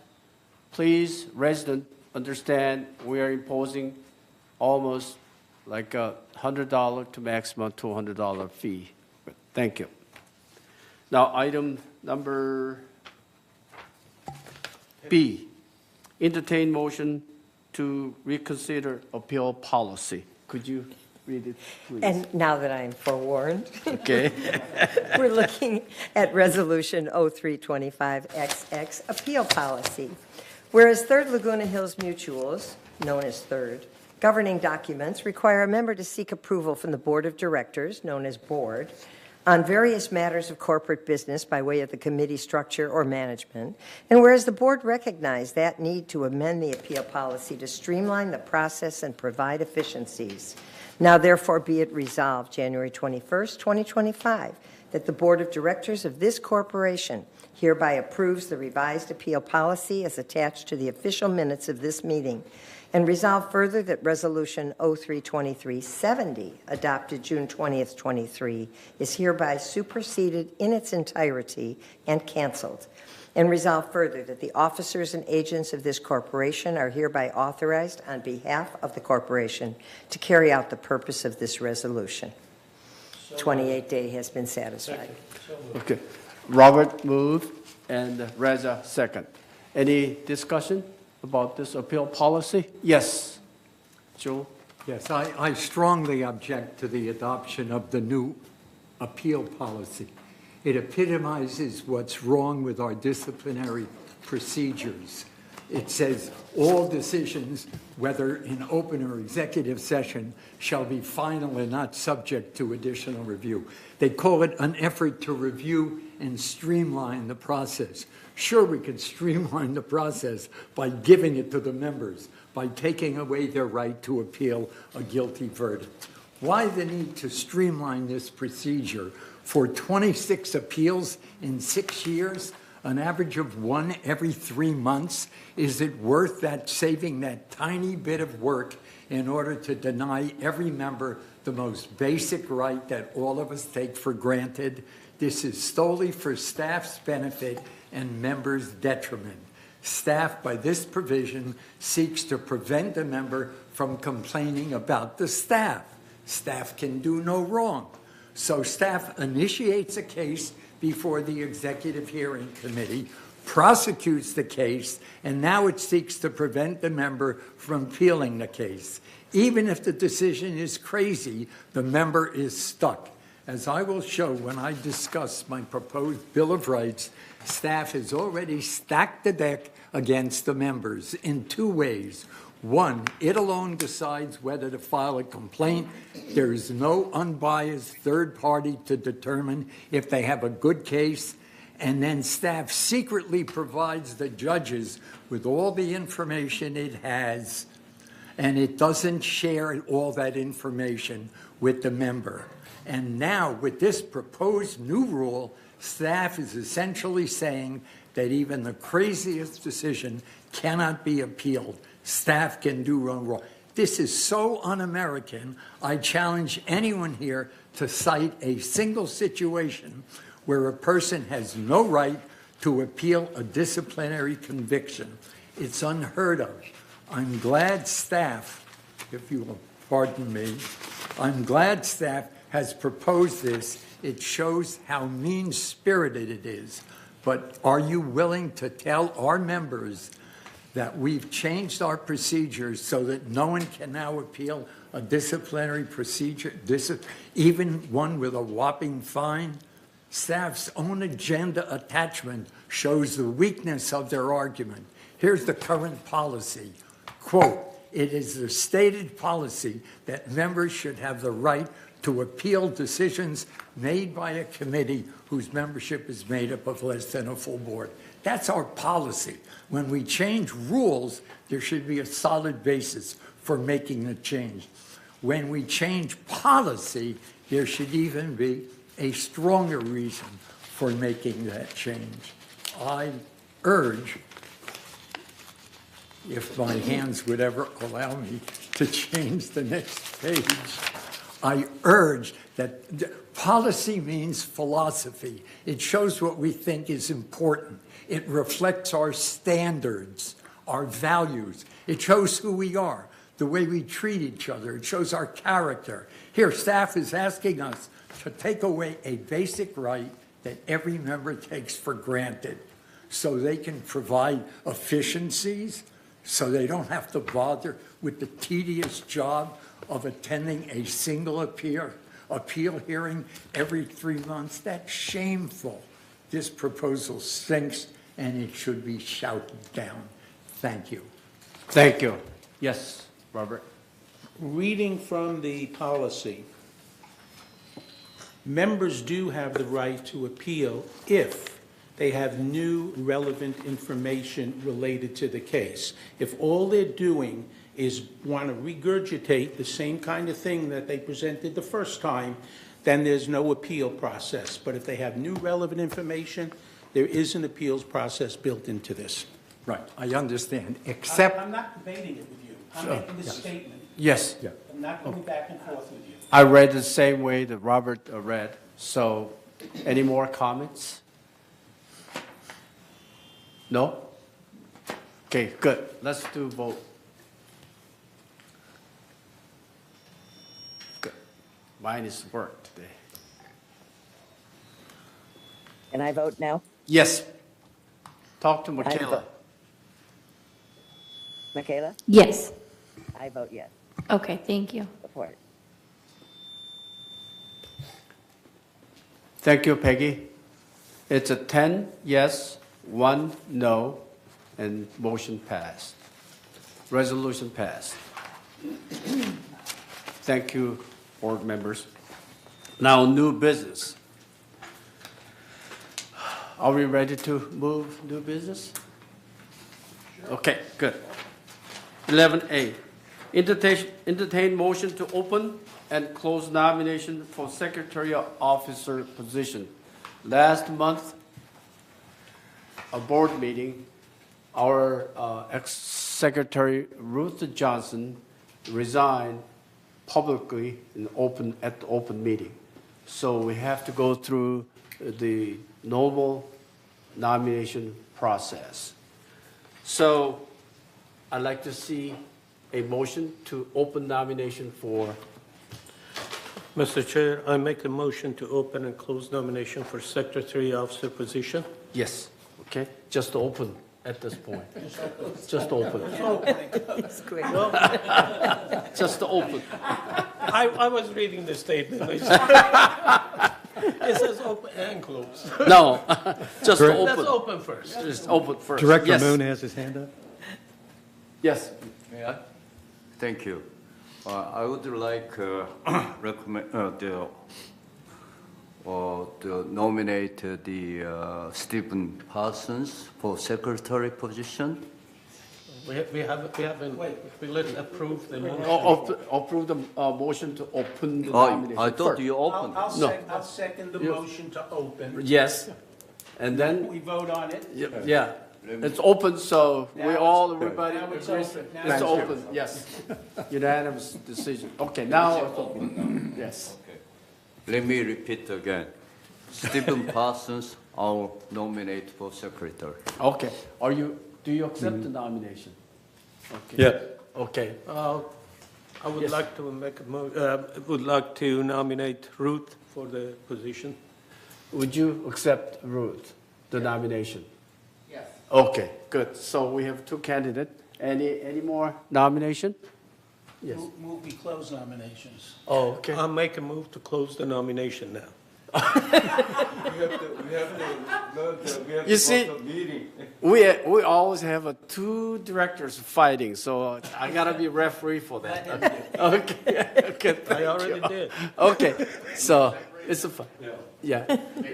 Please, resident, understand we are imposing almost like a $100 to maximum $200 fee. Thank you. Now, item number B, entertain motion to reconsider appeal policy. Could you read it, please. And now that I'm forewarned, Okay. we're looking at Resolution 0325XX, Appeal Policy. Whereas Third Laguna Hills Mutuals, known as Third, governing documents require a member to seek approval from the Board of Directors, known as Board, on various matters of corporate business by way of the committee structure or management, and whereas the Board recognized that need to amend the appeal policy to streamline the process and provide efficiencies, now therefore be it resolved January 21st, 2025, that the Board of Directors of this corporation hereby approves the revised appeal policy as attached to the official minutes of this meeting, and resolve further that Resolution 032370, adopted June 20th, 23, is hereby superseded in its entirety and canceled. And resolve further that the officers and agents of this corporation are hereby authorized on behalf of the corporation to carry out the purpose of this resolution. 28-day has been satisfied. Okay. Robert moved and Reza second. Any discussion about this appeal policy? Yes. Joe? Yes, I strongly object to the adoption of the new appeal policy. It epitomizes what's wrong with our disciplinary procedures. It says all decisions, whether in open or executive session, shall be final and not subject to additional review. They call it an effort to review and streamline the process. Sure, we can streamline the process by giving it to the members, by taking away their right to appeal a guilty verdict. Why the need to streamline this procedure? For 26 appeals in 6 years, an average of one every 3 months, is it worth that saving that tiny bit of work in order to deny every member the most basic right that all of us take for granted? This is solely for staff's benefit and members' detriment. Staff, by this provision, seeks to prevent a member from complaining about the staff. Staff can do no wrong. So staff initiates a case before the Executive Hearing Committee, prosecutes the case, and now it seeks to prevent the member from appealing the case. Even if the decision is crazy, the member is stuck. As I will show when I discuss my proposed Bill of Rights, staff has already stacked the deck against the members in two ways. One, it alone decides whether to file a complaint. There is no unbiased third party to determine if they have a good case. And then staff secretly provides the judges with all the information it has, and it doesn't share all that information with the member. And now, with this proposed new rule, staff is essentially saying that even the craziest decision cannot be appealed. Staff can do wrong. This is so un-American, I challenge anyone here to cite a single situation where a person has no right to appeal a disciplinary conviction. It's unheard of. I'm glad staff, if you will pardon me, I'm glad staff has proposed this. It shows how mean-spirited it is. But are you willing to tell our members that we've changed our procedures so that no one can now appeal a disciplinary procedure, even one with a whopping fine? Staff's own agenda attachment shows the weakness of their argument. Here's the current policy. Quote, it is the stated policy that members should have the right to appeal decisions made by a committee whose membership is made up of less than a full board. That's our policy. When we change rules, there should be a solid basis for making the change. When we change policy, there should even be a stronger reason for making that change. I urge, if my hands would ever allow me to change the next page, I urge that policy means philosophy. It shows what we think is important. It reflects our standards, our values. It shows who we are, the way we treat each other. It shows our character. Here, staff is asking us to take away a basic right that every member takes for granted so they can provide efficiencies. so they don't have to bother with the tedious job of attending a single appeal hearing every 3 months. That's shameful. This proposal stinks, and it should be shouted down. Thank you. Thank you. Yes, Robert. Reading from the policy, members do have the right to appeal if they have new relevant information related to the case. If all they're doing is want to regurgitate the same kind of thing that they presented the first time, then there's no appeal process. But if they have new relevant information, there is an appeals process built into this. Right, I understand, except... I'm not debating it with you. I'm Sure. making this Yes. statement. Yes. I'm not going back and forth with you. I read the same way that Robert read. So, any more comments? No? Okay, good. Let's do vote. Good. Mine is work today. And I vote now? Yes. Talk to Michaela. Michaela? Yes. I vote yes. Okay, thank you. Support. Thank you, Peggy. It's a 10 yes, 1 no, and motion passed. Resolution passed. Thank you, board members. Now, new business. Are we ready to move new business? Okay, good. 11A, entertain motion to open and close nomination for secretarial officer position. Last month, a board meeting, our ex-secretary Ruth Johnson resigned publicly at the open meeting. So we have to go through the normal nomination process. So I'd like to see a motion to open nomination for. Mr. Chair, I make a motion to open and close nomination for secretary officer position. Yes, okay, just open at this point. Just open. It's quick. Just open. I was reading the statement. It says open and close. No, just open. Let's open first. Just open first. Director Yes. Moon has his hand up. Yes. May I? Thank you. I would like recommend to nominate the Stephen Parsons for secretary position. We haven't approved the motion. Approve the motion to open the nomination. I thought first. you opened. I'll second the You- motion to open. Yes, and then, We vote on it. yeah, it's open, so Now we it's all, open. everybody Now it's agrees. open. Now It's it's open, yes. Unanimous decision. Okay, now it's open. Yes. Let me repeat again. Stephen Parsons, I'll nominate for secretary. Okay, do you accept the nomination? Okay. Yeah. Okay, I would Yes. like to would like to nominate Ruth for the position. would you accept Ruth, the nomination? Yes. Okay, good. So we have two candidates. Any more nomination? Yes. Move we close nominations. Oh, okay. I'll make a move to close the nomination now. You see, we always have two directors fighting, so I gotta be referee for that. Okay, okay. Thank I already you. did. Okay, so it's a fun. Yeah.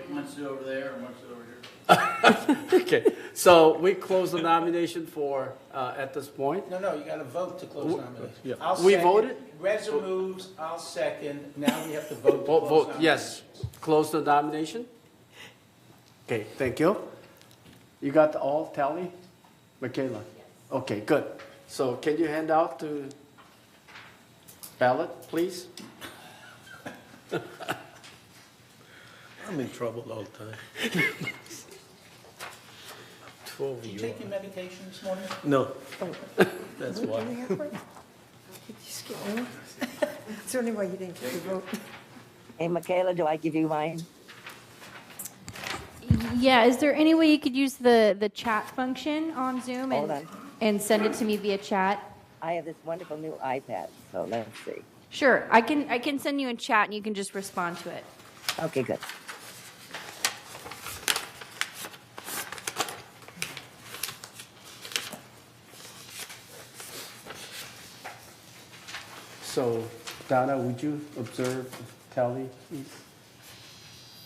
One sit over there and one sit over here. Okay, so we close the nomination for at this point. No, you got to vote to close nomination. yeah. I'll We second. voted? Reza moves, I'll second. Now we have to vote to Vote, close vote, yes. Close the nomination. Okay, thank you. You got all tally? Michaela? Okay, good. So can you hand out the ballot, please? I'm in trouble all the time. 12 Did you take your medication this morning? No. That's why. It's the only way you didn't get the vote. Hey, Michaela, do I give you mine? Yeah, is there any way you could use the chat function on Zoom? Hold And on. and send it to me via chat? I have this wonderful new iPad, so let's see. Sure, I can send you in chat and you can just respond to it. Okay, good. So, Donna, would you observe the tally, please?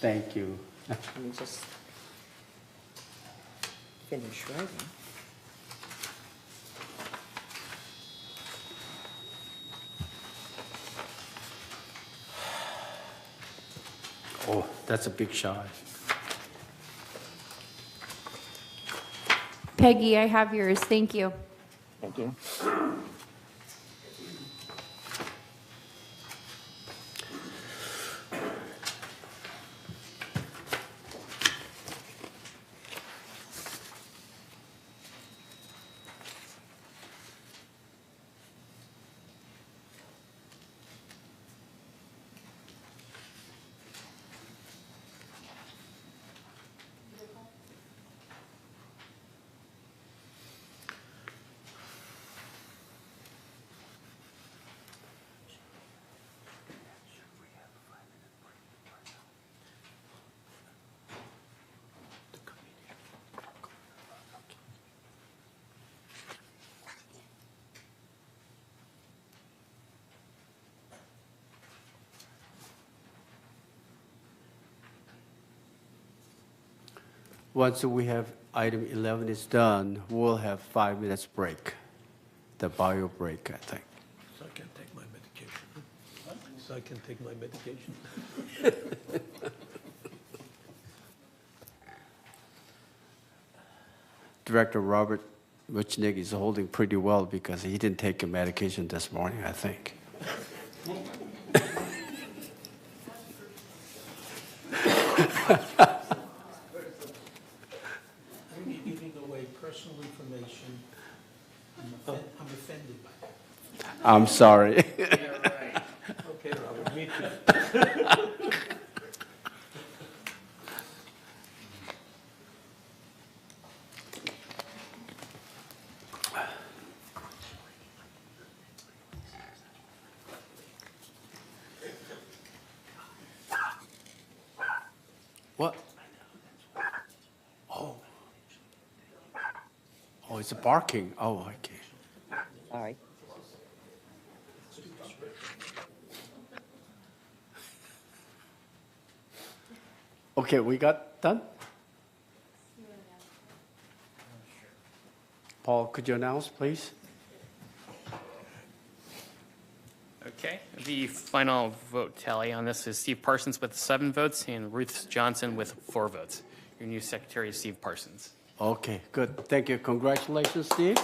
Thank you. Let me just finish writing. Oh, that's a big shot. Peggy, I have yours. Thank you. Thank you. Once we have item 11 is done, we'll have 5 minutes break, the bio break, I think. So I can take my medication. So I can take my medication. Director Robert Wichnick is holding pretty well because he didn't take a medication this morning, I think. Personal information. I'm offended by that. I'm sorry. Yeah, right. Okay, Robert, me too. What? Oh. Oh, it's barking. Oh, okay. Sorry. Okay, we got done? Paul, could you announce, please? Okay, the final vote tally on this is Steve Parsons with 7 votes and Ruth Johnson with 4 votes. Your new secretary is Steve Parsons. Okay, good. Thank you. Congratulations, Steve.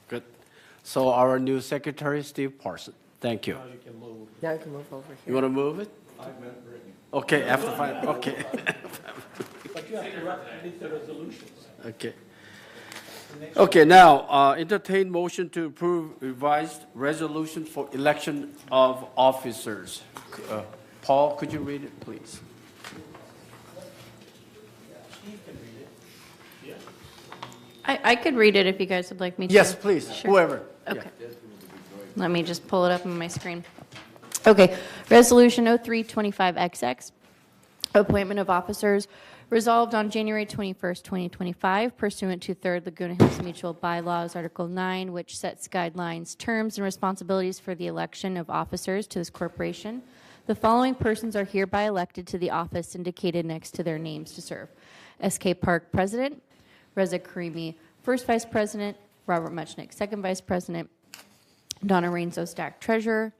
Good. So our new secretary, Steve Parsons. Thank you. Now you can move. Now you can move over here. You want to move it? Okay, after 5. Okay. But you have to read the resolutions. Okay. Okay, now entertain motion to approve revised resolution for election of officers. Paul, could you read it, please? I could read it if you guys would like me to. Yes, please. Sure. Whoever. Okay. Let me just pull it up on my screen. Okay. Resolution 0325XX, appointment of officers, resolved on January 21st, 2025, pursuant to 3rd Laguna Hills Mutual Bylaws, Article 9, which sets guidelines, terms, and responsibilities for the election of officers to this corporation. The following persons are hereby elected to the office indicated next to their names to serve. S.K. Park, President. Reza Karimi, First Vice President. Robert Muchnick, Second Vice President. Donna Rainzo Stack, Treasurer.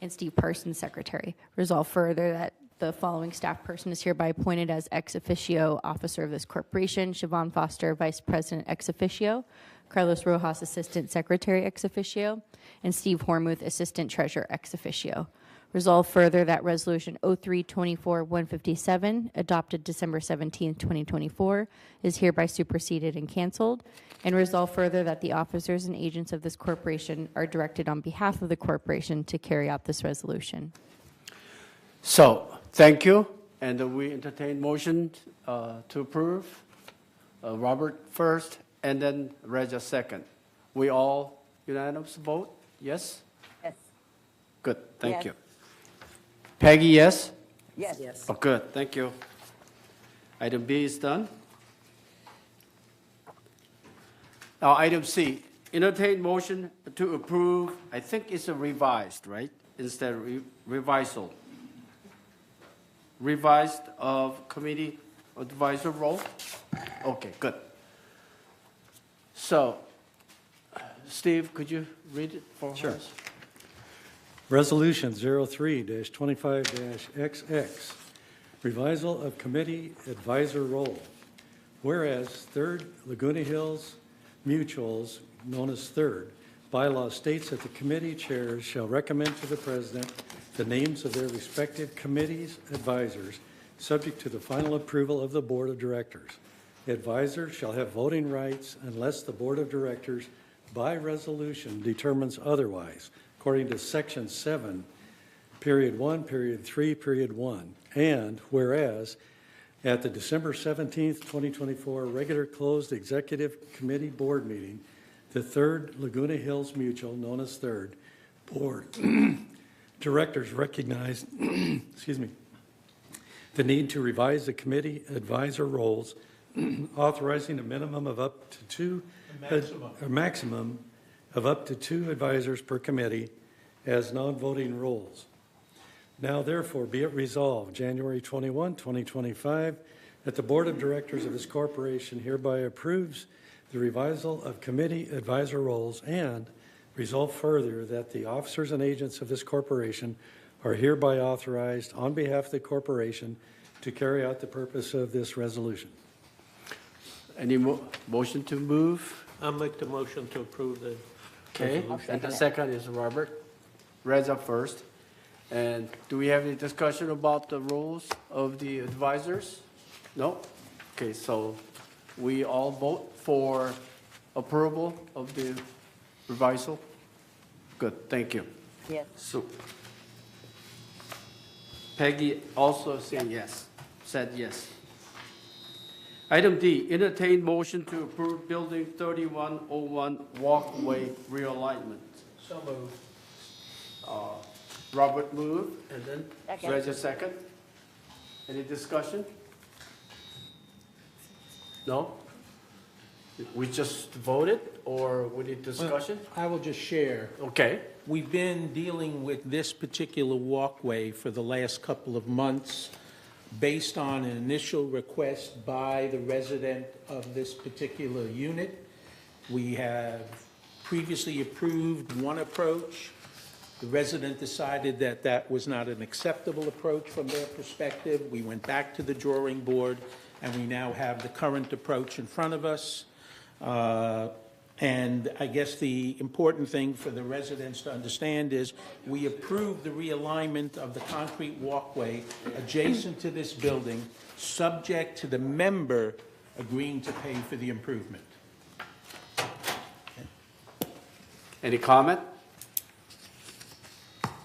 And Steve Parsons, Secretary. Resolve further that the following staff person is hereby appointed as ex officio officer of this corporation. Siobhan Foster, Vice President ex officio. Carlos Rojas, Assistant Secretary ex officio. And Steve Hormuth, Assistant Treasurer ex officio. Resolve further that Resolution 03-24-157, adopted December 17, 2024, is hereby superseded and canceled. And resolve further that the officers and agents of this corporation are directed on behalf of the corporation to carry out this resolution. So, thank you. And we entertain motion to approve. Robert first, and then Reza second. We all unanimous vote? Yes? Yes. Good, thank Yes. you. Peggy, yes? Yes. Yes. Oh, good, thank you. Item B is done. Now, item C, entertain motion to approve, I think it's a revised, right? Instead of revisal. Revised of committee advisor role? Okay, good. So, Steve, could you read it for us? Sure. Resolution 03-25-XX, revisal of committee advisor role. Whereas Third Laguna Hills Mutuals, known as Third, bylaw states that the committee chairs shall recommend to the president the names of their respective committees' advisors, subject to the final approval of the board of directors. The advisor shall have voting rights unless the board of directors, by resolution, determines otherwise, according to Section 7, Period 1, Period 3, Period 1. And whereas at the December 17th, 2024 regular closed executive committee board meeting, the Third Laguna Hills Mutual, known as Third, board directors recognized excuse me, the need to revise the committee advisor roles, authorizing a minimum of up to two, a maximum of up to 2 advisors per committee as non-voting roles. Now, therefore, be it resolved, January 21, 2025, that the Board of Directors of this corporation hereby approves the revisal of committee advisor roles, and resolve further that the officers and agents of this corporation are hereby authorized on behalf of the corporation to carry out the purpose of this resolution. Any motion to move? I'll make the motion to approve the Okay, resolution. and the second is Robert. Reza first. And do we have any discussion about the roles of the advisors? No? Okay, so we all vote for approval of the revisal? Good, thank you. Yes. So Peggy also said yes, said yes. Item D, entertain motion to approve Building 3101 walkway realignment. So moved. Robert moved, and then Second. Reza second. Any discussion? No? We just voted, or we need discussion? I will just share. Okay. We've been dealing with this particular walkway for the last couple of months based on an initial request by the resident of this particular unit. We have previously approved one approach. The resident decided that that was not an acceptable approach from their perspective. We went back to the drawing board, and we now have the current approach in front of us. And I guess the important thing for the residents to understand is we approved the realignment of the concrete walkway adjacent to this building, subject to the member agreeing to pay for the improvement. Any comment?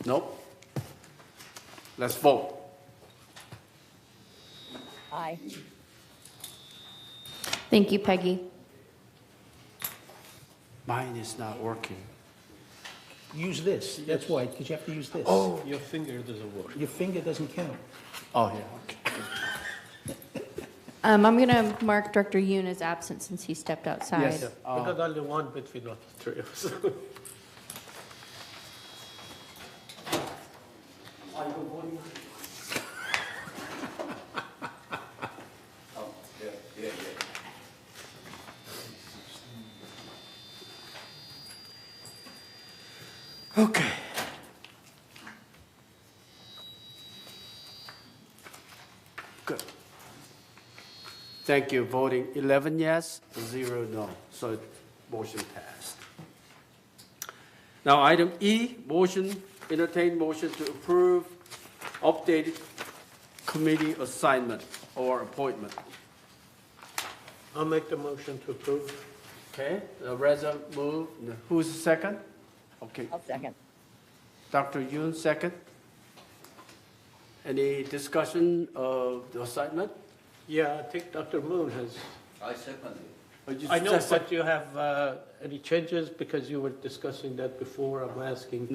Nope. Let's vote. Aye. Thank you, Peggy. Mine is not working. Use this, that's why, because you have to use this. Oh. Your finger doesn't work. Your finger doesn't count. Oh, yeah, okay. I'm going to mark Director Yoon as absent since he stepped outside. Yes. We got only one between the three of us. Okay. Good. Thank you. Voting 11 yes, 0 no. So motion passed. Now item E, entertain motion to approve updated committee assignment or appointment. I'll make the motion to approve. Okay, Reza move. Who's the second? Okay. I'll second. Dr. Yoon, second. Any discussion of the assignment? Yeah, I think Dr. Moon has I second it. I know, but you have any changes because you were discussing that before. I'm asking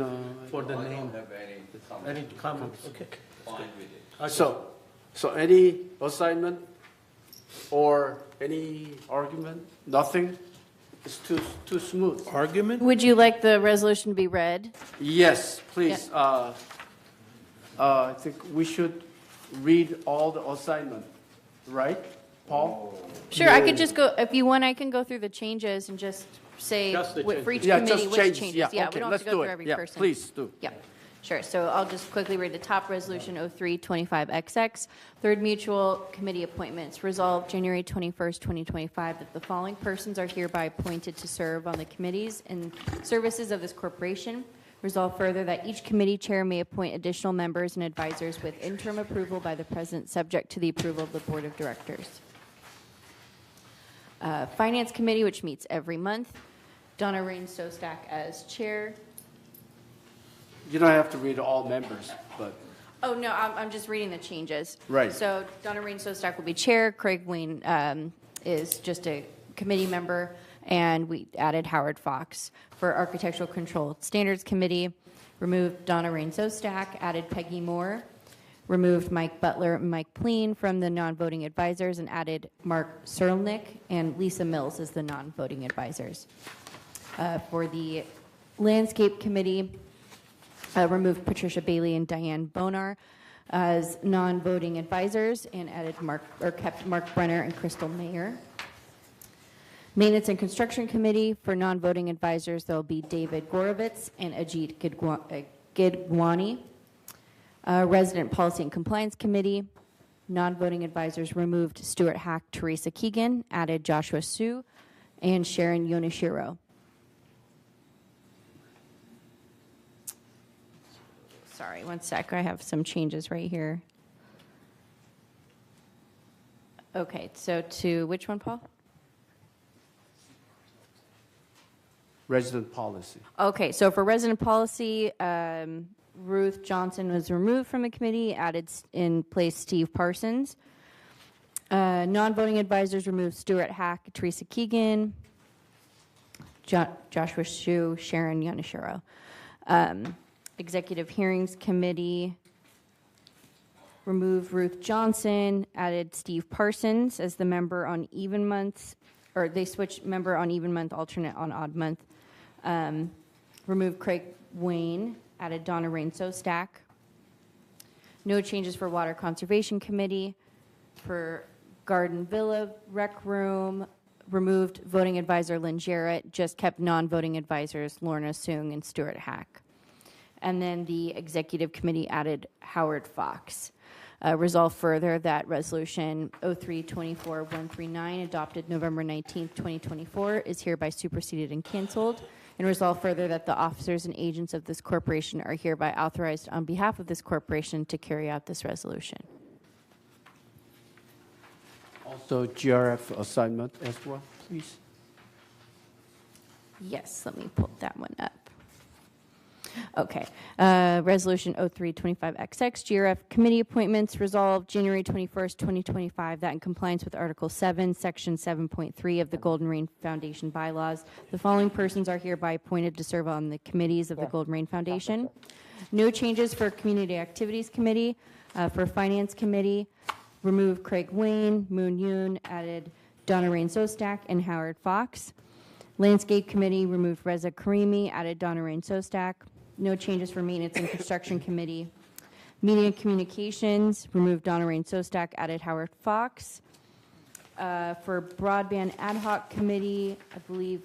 for the I name. don't have any comment. Any comments? Okay. Fine with it. So any assignment or any argument? Nothing? It's too smooth. Argument? Would you like the resolution to be read? Yes, please. I think we should read all the assignment, right, Paul? Sure, I could just go, if you want, I can go through the changes and just say Just the for each changes. Yeah, committee just which changes. changes. Yeah, Yeah, okay, we don't have let's to do go it. through every Yeah, person. please do. Yeah, sure. So I'll just quickly read the top resolution 0325XX. Third mutual committee appointments. Resolved January 21st, 2025, that the following persons are hereby appointed to serve on the committees and services of this corporation. Resolved further that each committee chair may appoint additional members and advisors with interim approval by the president, subject to the approval of the board of directors. Finance Committee, which meets every month. Donna Rain Sostak as chair. You don't have to read all members, but Oh, no, I'm just reading the changes. Right. So Donna Rain Sostak will be chair. Craig Wayne is just a committee member. And we added Howard Fox. For Architectural Control Standards Committee, removed Donna Rain Sostak, added Peggy Moore, removed Mike Butler and Mike Pleen from the non-voting advisors, and added Mark Serlnick and Lisa Mills as the non-voting advisors. For the Landscape Committee, removed Patricia Bailey and Diane Bonar as non-voting advisors, and added kept Mark Brenner and Crystal Mayer. Maintenance and Construction Committee, for non-voting advisors, there will be David Gorovitz and Ajit Gidwani. Resident Policy and Compliance Committee, non-voting advisors removed Stuart Hack, Teresa Keegan, added Joshua Sue, and Sharon Yonashiro. Sorry, one sec. I have some changes right here. Okay, so to which one, Paul? resident policy. Okay, so for resident policy, Ruth Johnson was removed from the committee, added in place Steve Parsons. Non-voting advisors removed Stuart Hack, Teresa Keegan, Joshua Shu, Sharon Yonashiro. Executive Hearings Committee removed Ruth Johnson, added Steve Parsons as the member on even months, or they switched member on even month, alternate on odd month. Removed Craig Wayne, added Donna Rain Sostak. No changes for Water Conservation Committee. For Garden Villa Rec Room, removed voting advisor Lynn Jarrett, just kept non-voting advisors Lorna Soong and Stuart Hack. And then the Executive Committee added Howard Fox. Resolve further that Resolution 03-24-139, adopted November 19th, 2024, is hereby superseded and canceled. And resolve further that the officers and agents of this corporation are hereby authorized on behalf of this corporation to carry out this resolution. Also, GRF assignment as well, please. Yes, let me pull that one up. Okay. Resolution 03-25XX, GRF committee appointments resolved January 21st, 2025, that in compliance with Article 7, Section 7.3 of the Golden Rain Foundation bylaws, the following persons are hereby appointed to serve on the committees of the Golden Rain Foundation. No changes for Community Activities Committee. For Finance Committee, remove Craig Wayne, Moon Yoon, added Donna Rain Sostak and Howard Fox. Landscape Committee removed Reza Karimi, added Donna Rain Sostak. No changes for Maintenance and Construction Committee. Media and Communications, removed Donna Rain Sostak, added Howard Fox. For Broadband Ad Hoc Committee, I believe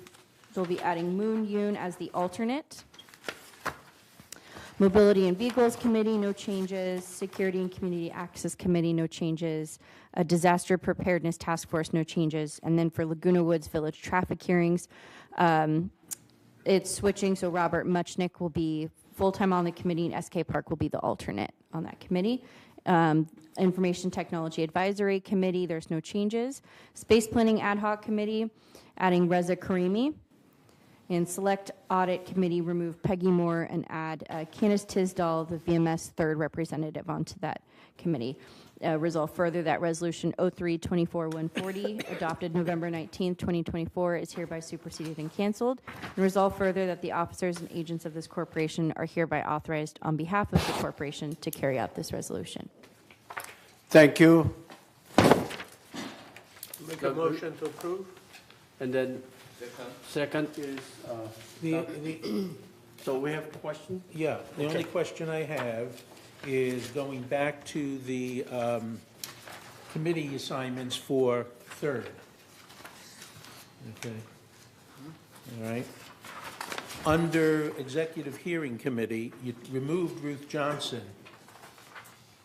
they'll be adding Moon Yoon as the alternate. Mobility and Vehicles Committee, no changes. Security and Community Access Committee, no changes. Disaster Preparedness Task Force, no changes. And then for Laguna Woods Village Traffic Hearings, it's switching, so Robert Muchnick will be full-time on the committee, and SK Park will be the alternate on that committee. Information Technology Advisory Committee, there's no changes. Space Planning Ad Hoc Committee, adding Reza Karimi. And Select Audit Committee, remove Peggy Moore and add Candace Tisdall, the VMS third representative, onto that committee. Resolve further that Resolution 03-24-140, adopted November 19th, 2024, is hereby superseded and canceled. And resolve further that the officers and agents of this corporation are hereby authorized on behalf of the corporation to carry out this resolution. Thank you. Make a motion to approve? And then second is, The- so we have a question? Yeah, the only question I have is going back to the committee assignments for third. Okay. All right. Under Executive Hearing Committee, you removed Ruth Johnson.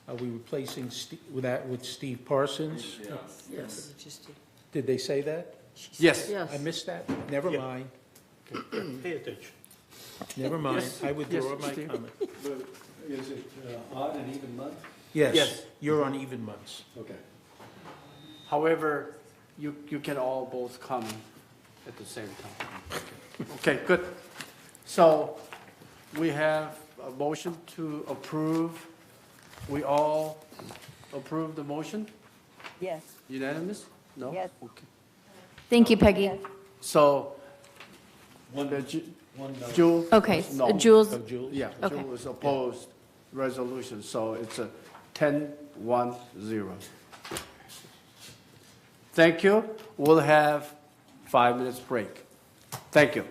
Are we replacing that with Steve Parsons? Yes. Did they say that? Yes. I missed that? Never mind. Pay attention. Never mind. Yes. I withdraw Yes, my Steve. comment. But is it odd and even month? Yes, Yes. you're on even months. Okay. However, you can all both come at the same time. Okay, good. So we have a motion to approve. We all approve the motion? Yes. Unanimous? No? Yes. Okay. Thank you, Peggy. So, Jewel? Okay, No. Jules, Yeah, Okay. Jewel is opposed resolution, so it's a 10-1-0. Thank you. We'll have 5 minutes break. Thank you.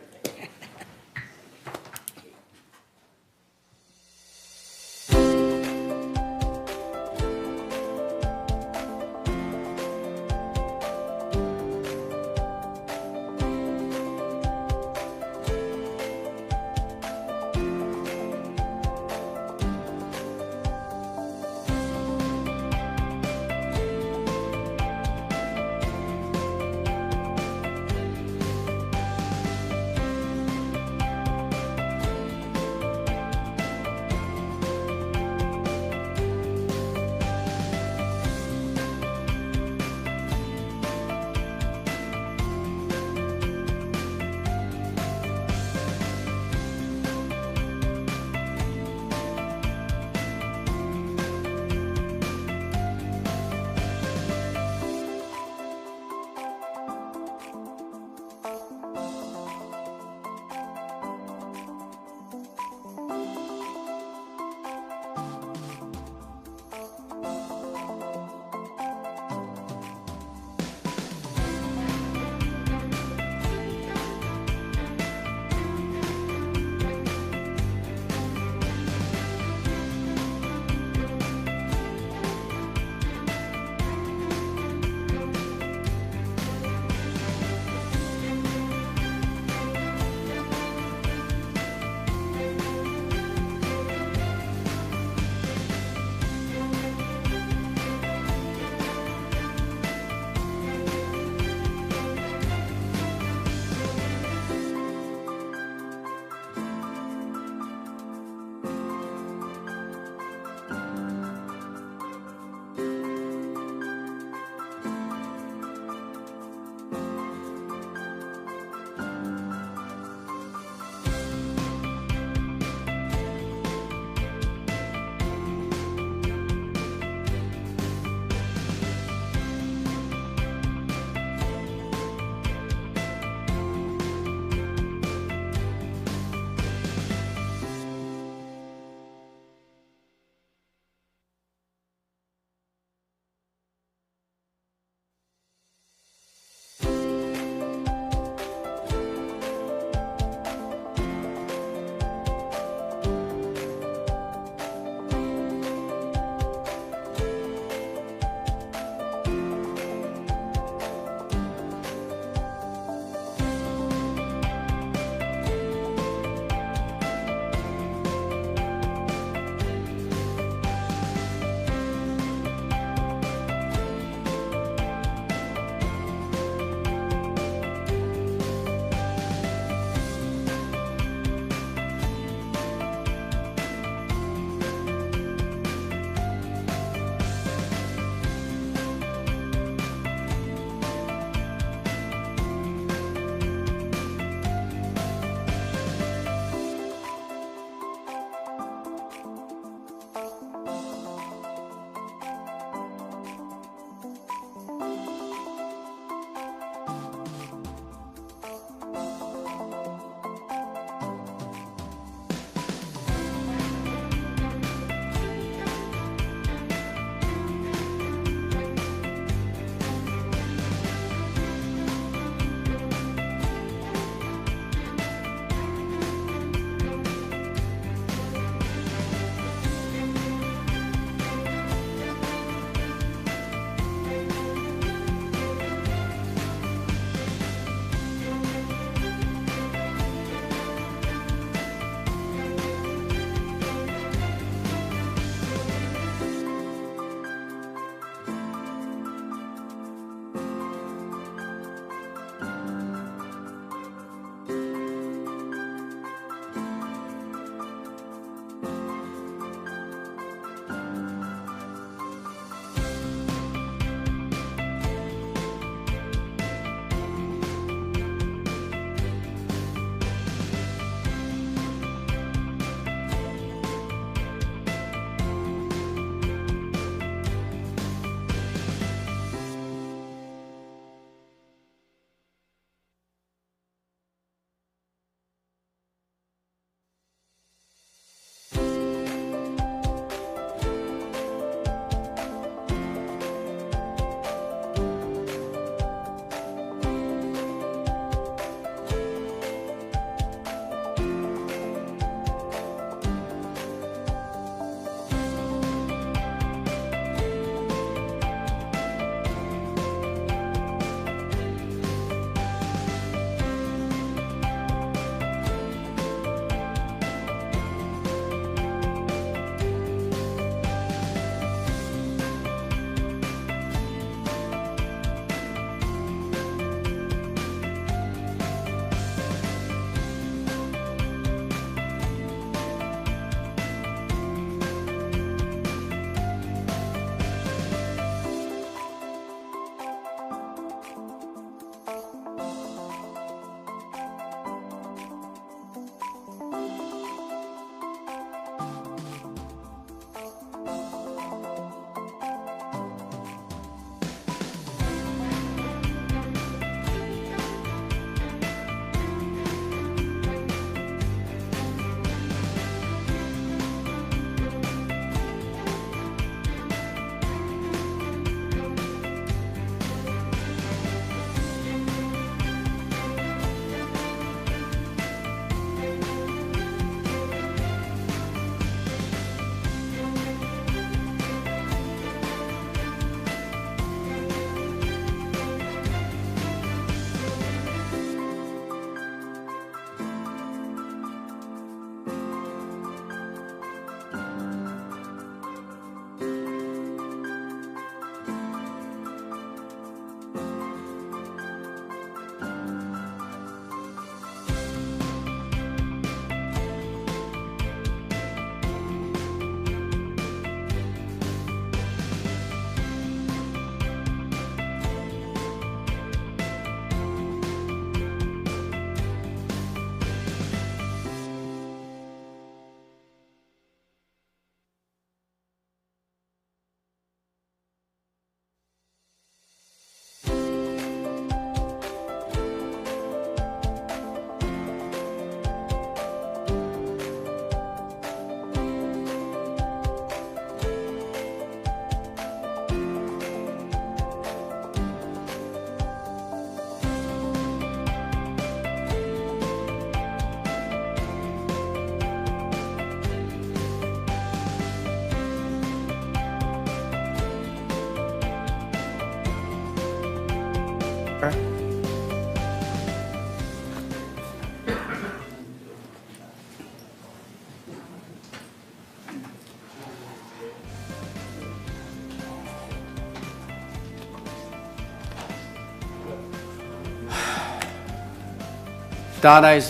Donna is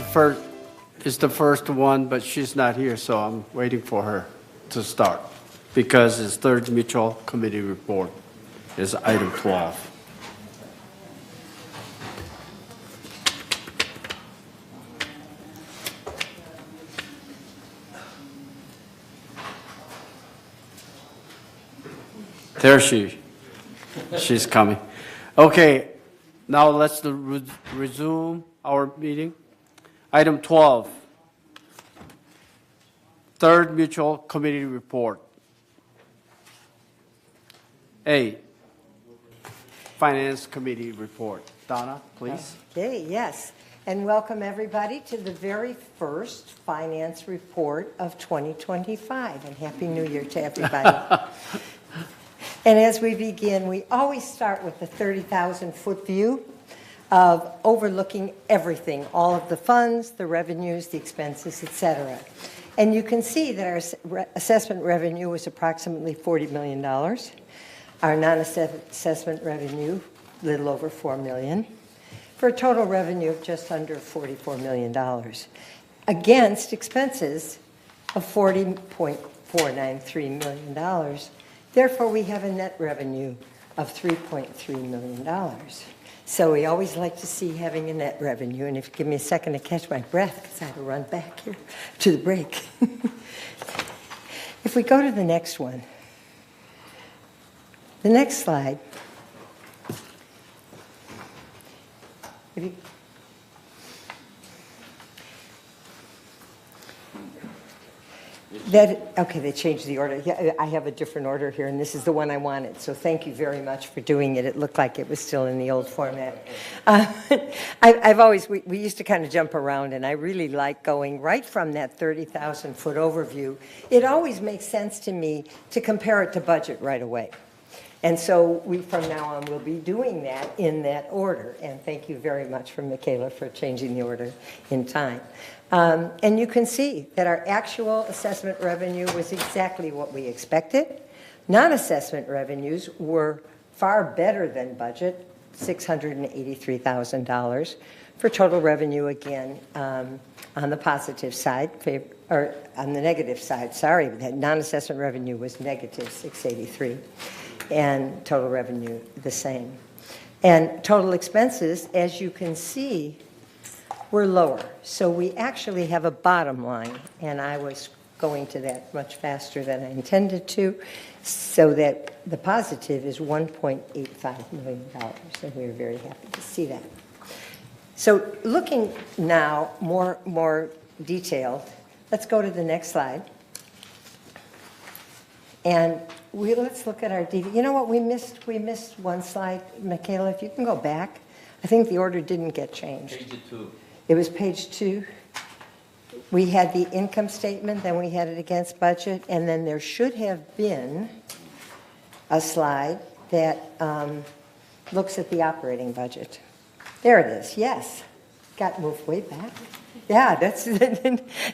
the first one, but she's not here, so I'm waiting for her to start because it's third mutual committee report is item 12. There she's coming. Okay, now let's resume our meeting. Item 12, third mutual committee report. A, finance committee report. Donna, please. Okay, yes. And welcome everybody to the very first finance report of 2025. And Happy New Year to everybody. And as we begin, we always start with the 30,000-foot view of overlooking everything, all of the funds, the revenues, the expenses, et cetera. And you can see that our assessment revenue was approximately $40 million. Our non-assessment revenue, a little over $4 million, for a total revenue of just under $44 million, against expenses of $40.493 million. Therefore, we have a net revenue of $3.3 million. So we always like to see having a net revenue. And if you give me a second to catch my breath, because I have to run back here to the break. If we go to the next one, the next slide. If you, okay, they changed the order. Yeah, I have a different order here, and this is the one I wanted. So thank you very much for doing it. It looked like it was still in the old format. We used to kind of jump around, and I really like going right from that 30,000-foot overview. It always makes sense to me to compare it to budget right away. And so from now on, we'll be doing that in that order. And thank you very much for Michaela for changing the order in time. And you can see that our actual assessment revenue was exactly what we expected. Non-assessment revenues were far better than budget, $683,000, for total revenue, again, on the positive side, or on the negative side, sorry, that non-assessment revenue was negative $683,000. And total revenue the same. And total expenses, as you can see, were lower. So we actually have a bottom line, and I was going to that much faster than I intended to, so that the positive is $1.85 million, and we were very happy to see that. So looking now more detailed, let's go to the next slide. And let's look at our DD. You know what, we missed one slide. Michaela, if you can go back. I think the order didn't get changed. Page 2. It was page 2. We had the income statement, then we had it against budget, and then there should have been a slide that looks at the operating budget. There it is, yes. Got moved way back. Yeah,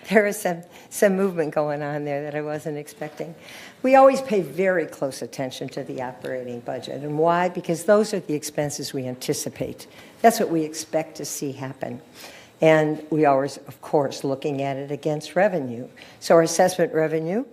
there is some movement going on there that I wasn't expecting. We always pay very close attention to the operating budget. And why? Because those are the expenses we anticipate. That's what we expect to see happen. And we always, of course, looking at it against revenue. So our assessment revenue,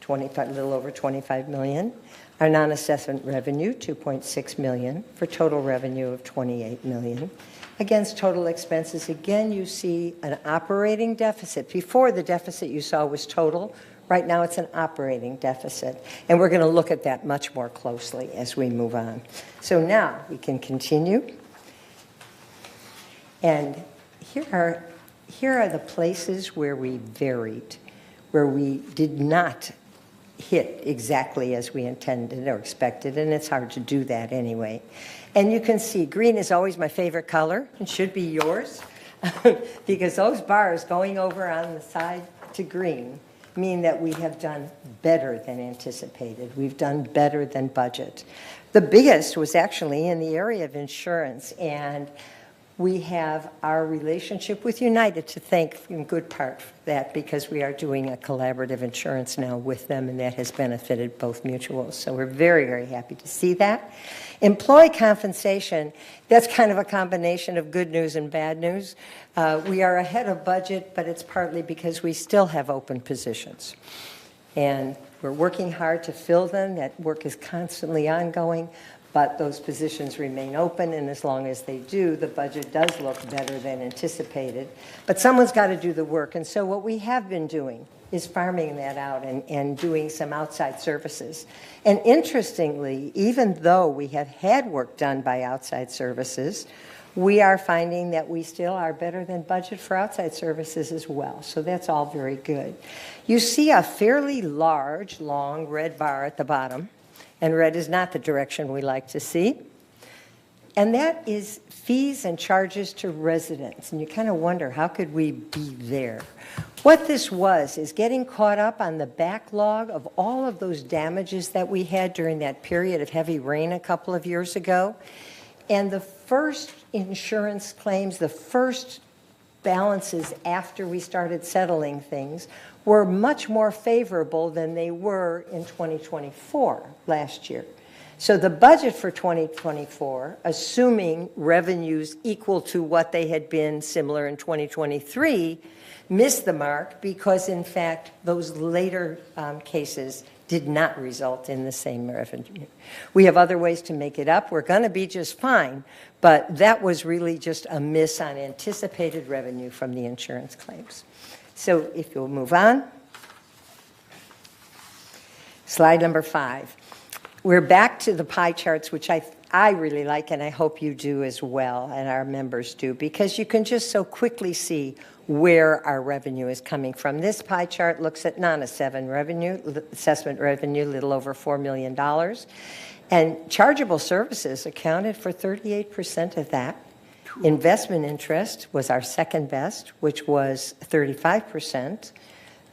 a little over $25 million. Our non-assessment revenue, $2.6 million, for total revenue of $28 million. Against total expenses, again, you see an operating deficit. Before, the deficit you saw was total. Right now, it's an operating deficit. And we're going to look at that much more closely as we move on. So now we can continue. And here are the places where we varied, where we did not hit exactly as we intended or expected, and it's hard to do that anyway. And you can see green is always my favorite color. It should be yours because those bars going over on the side to green mean that we have done better than anticipated. We've done better than budget. The biggest was actually in the area of insurance, and we have our relationship with United to thank in good part for that, because we are doing a collaborative insurance now with them, and that has benefited both mutuals. So we're very, very happy to see that. Employee compensation, that's kind of a combination of good news and bad news. We are ahead of budget, but it's partly because we still have open positions. And we're working hard to fill them. That work is constantly ongoing, but those positions remain open, and as long as they do, the budget does look better than anticipated. But someone's got to do the work, and so what we have been doing is farming that out and doing some outside services. And interestingly, even though we have had work done by outside services, we are finding that we still are better than budget for outside services as well. So that's all very good. You see a fairly large, long red bar at the bottom, and red is not the direction we like to see. And that is fees and charges to residents. And you kind of wonder, how could we be there? What this was is getting caught up on the backlog of all of those damages that we had during that period of heavy rain a couple of years ago. And the first insurance claims, the first balances after we started settling things, were much more favorable than they were in 2024 last year. So the budget for 2024, assuming revenues equal to what they had been similar in 2023, missed the mark because, in fact, those later cases did not result in the same revenue. We have other ways to make it up. We're going to be just fine, but that was really just a miss on anticipated revenue from the insurance claims. So if you'll move on. Slide number 5. We're back to the pie charts, which I really like, and I hope you do as well, and our members do, because you can just so quickly see where our revenue is coming from. This pie chart looks at non-assessment revenue, a little over $4 million. And chargeable services accounted for 38% of that. Investment interest was our second best, which was 35%.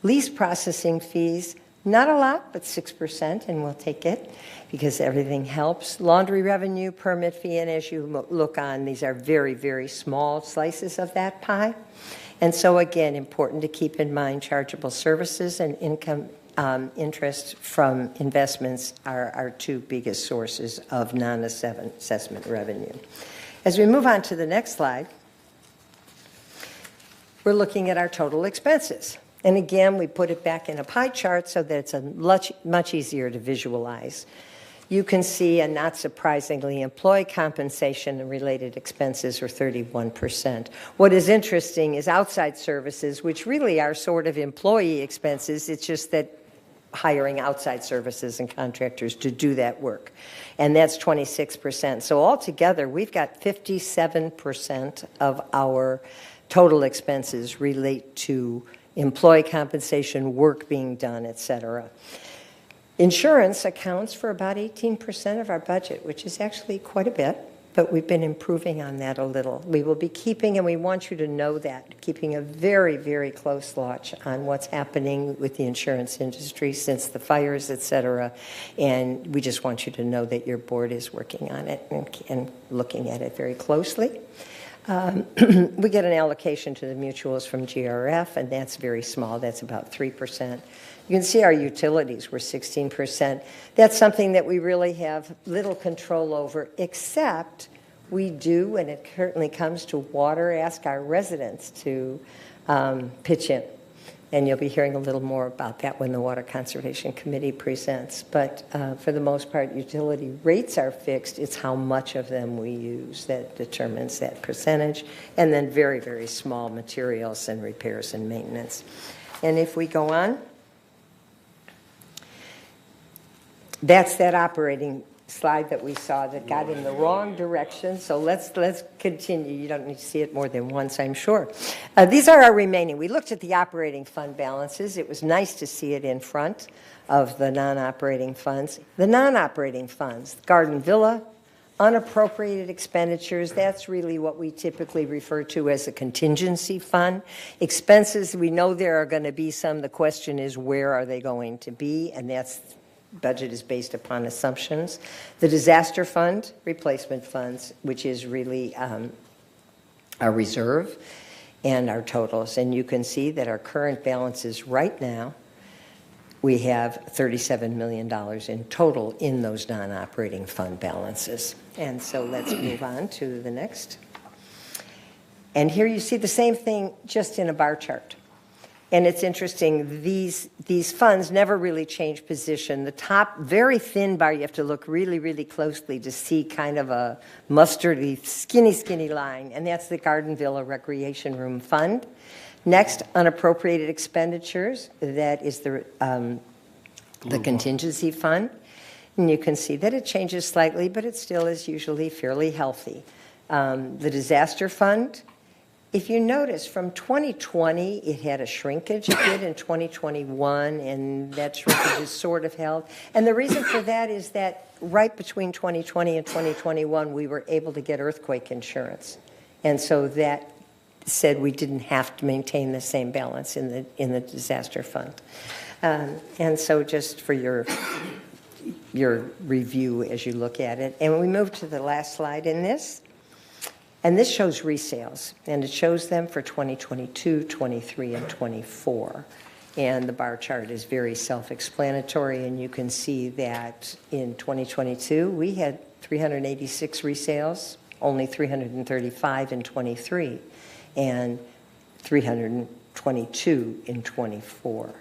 Lease processing fees, not a lot, but 6%, and we'll take it because everything helps. Laundry revenue, permit fee, and as you look on, these are very, very small slices of that pie. And so, again, important to keep in mind chargeable services and income interest from investments are our two biggest sources of non-assessment revenue. As we move on to the next slide, we're looking at our total expenses. And again, we put it back in a pie chart so that it's much easier to visualize. You can see, and not surprisingly, employee compensation and related expenses are 31%. What is interesting is outside services, which really are sort of employee expenses. It's just that hiring outside services and contractors to do that work. And that's 26%. So altogether, we've got 57% of our total expenses relate to employee compensation, work being done, et cetera. Insurance accounts for about 18% of our budget, which is actually quite a bit, but we've been improving on that a little. We will be keeping, and we want you to know that, keeping a very, very close watch on what's happening with the insurance industry since the fires, et cetera. And we just want you to know that your board is working on it and looking at it very closely. We get an allocation to the mutuals from GRF, and that's very small. That's about 3%. You can see our utilities were 16%. That's something that we really have little control over, except we do, when it currently comes to water, ask our residents to pitch in. And you'll be hearing a little more about that when the Water Conservation Committee presents. But for the most part, utility rates are fixed. It's how much of them we use that determines that percentage. And then very, very small materials and repairs and maintenance. And if we go on, that's that operating slide that we saw that got in the wrong direction. So let's continue. You don't need to see it more than once, I'm sure. These are our remaining. We looked at the operating fund balances. It was nice to see it in front of the non-operating funds. The non-operating funds, Garden Villa, unappropriated expenditures, that's really what we typically refer to as a contingency fund. Expenses, we know there are going to be some. The question is, where are they going to be? And that's budget is based upon assumptions. The disaster fund, replacement funds, which is really our reserve, and our totals. And you can see that our current balances right now, we have $37 million in total in those non-operating fund balances. And so let's move on to the next. And here you see the same thing just in a bar chart. And it's interesting, these funds never really change position. The top very thin bar, you have to look really, really closely to see kind of a mustardy, skinny line, and that's the Garden Villa Recreation Room Fund. Next, unappropriated expenditures, that is the contingency fund. And you can see that it changes slightly, but it still is usually fairly healthy. The disaster fund, if you notice, from 2020, it had a shrinkage a bit in 2021, and that shrinkage is sort of held. And the reason for that is that right between 2020 and 2021, we were able to get earthquake insurance. And so that said we didn't have to maintain the same balance in the disaster fund. And so just for your review as you look at it. And we move to the last slide in this. And this shows resales, and it shows them for 2022, 23, and 24. And the bar chart is very self-explanatory, and you can see that in 2022, we had 386 resales, only 335 in 23, and 322 in 24.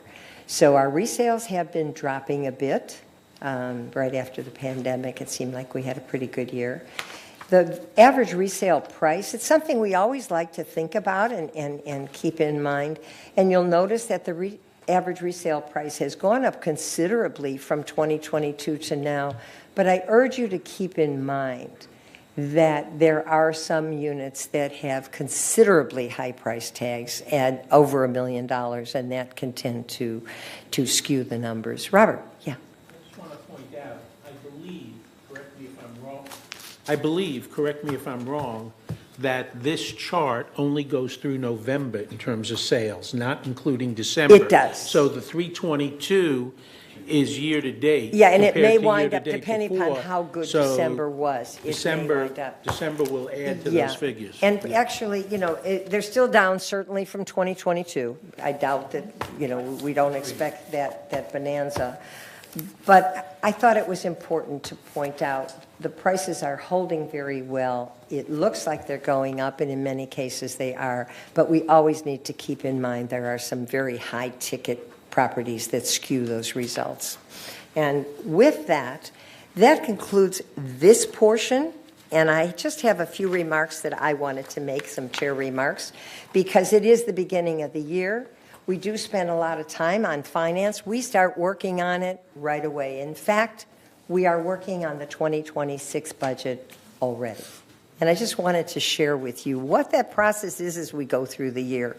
So our resales have been dropping a bit. Right after the pandemic, it seemed like we had a pretty good year. The average resale price, it's something we always like to think about and keep in mind. And you'll notice that the average resale price has gone up considerably from 2022 to now. But I urge you to keep in mind that there are some units that have considerably high price tags at over $1 million, and that can tend to skew the numbers. Robert, yeah. I just want to point out, I believe, correct me if I'm wrong, that this chart only goes through November in terms of sales, not including December. It does. So the 322 is year-to-date. Yeah, and it may compared to wind up, year-to-date depending before. upon how good So December was. It may wind up. December will add to Yeah. those figures. And actually, they're still down certainly from 2022. I doubt that, we don't expect that bonanza. But I thought it was important to point out the prices are holding very well. It looks like they're going up, and in many cases they are. But we always need to keep in mind there are some very high-ticket properties that skew those results. And with that, that concludes this portion. And I just have a few remarks that I wanted to make, some chair remarks, because it is the beginning of the year. We do spend a lot of time on finance. We start working on it right away. In fact, we are working on the 2026 budget already. And I just wanted to share with you what that process is as we go through the year.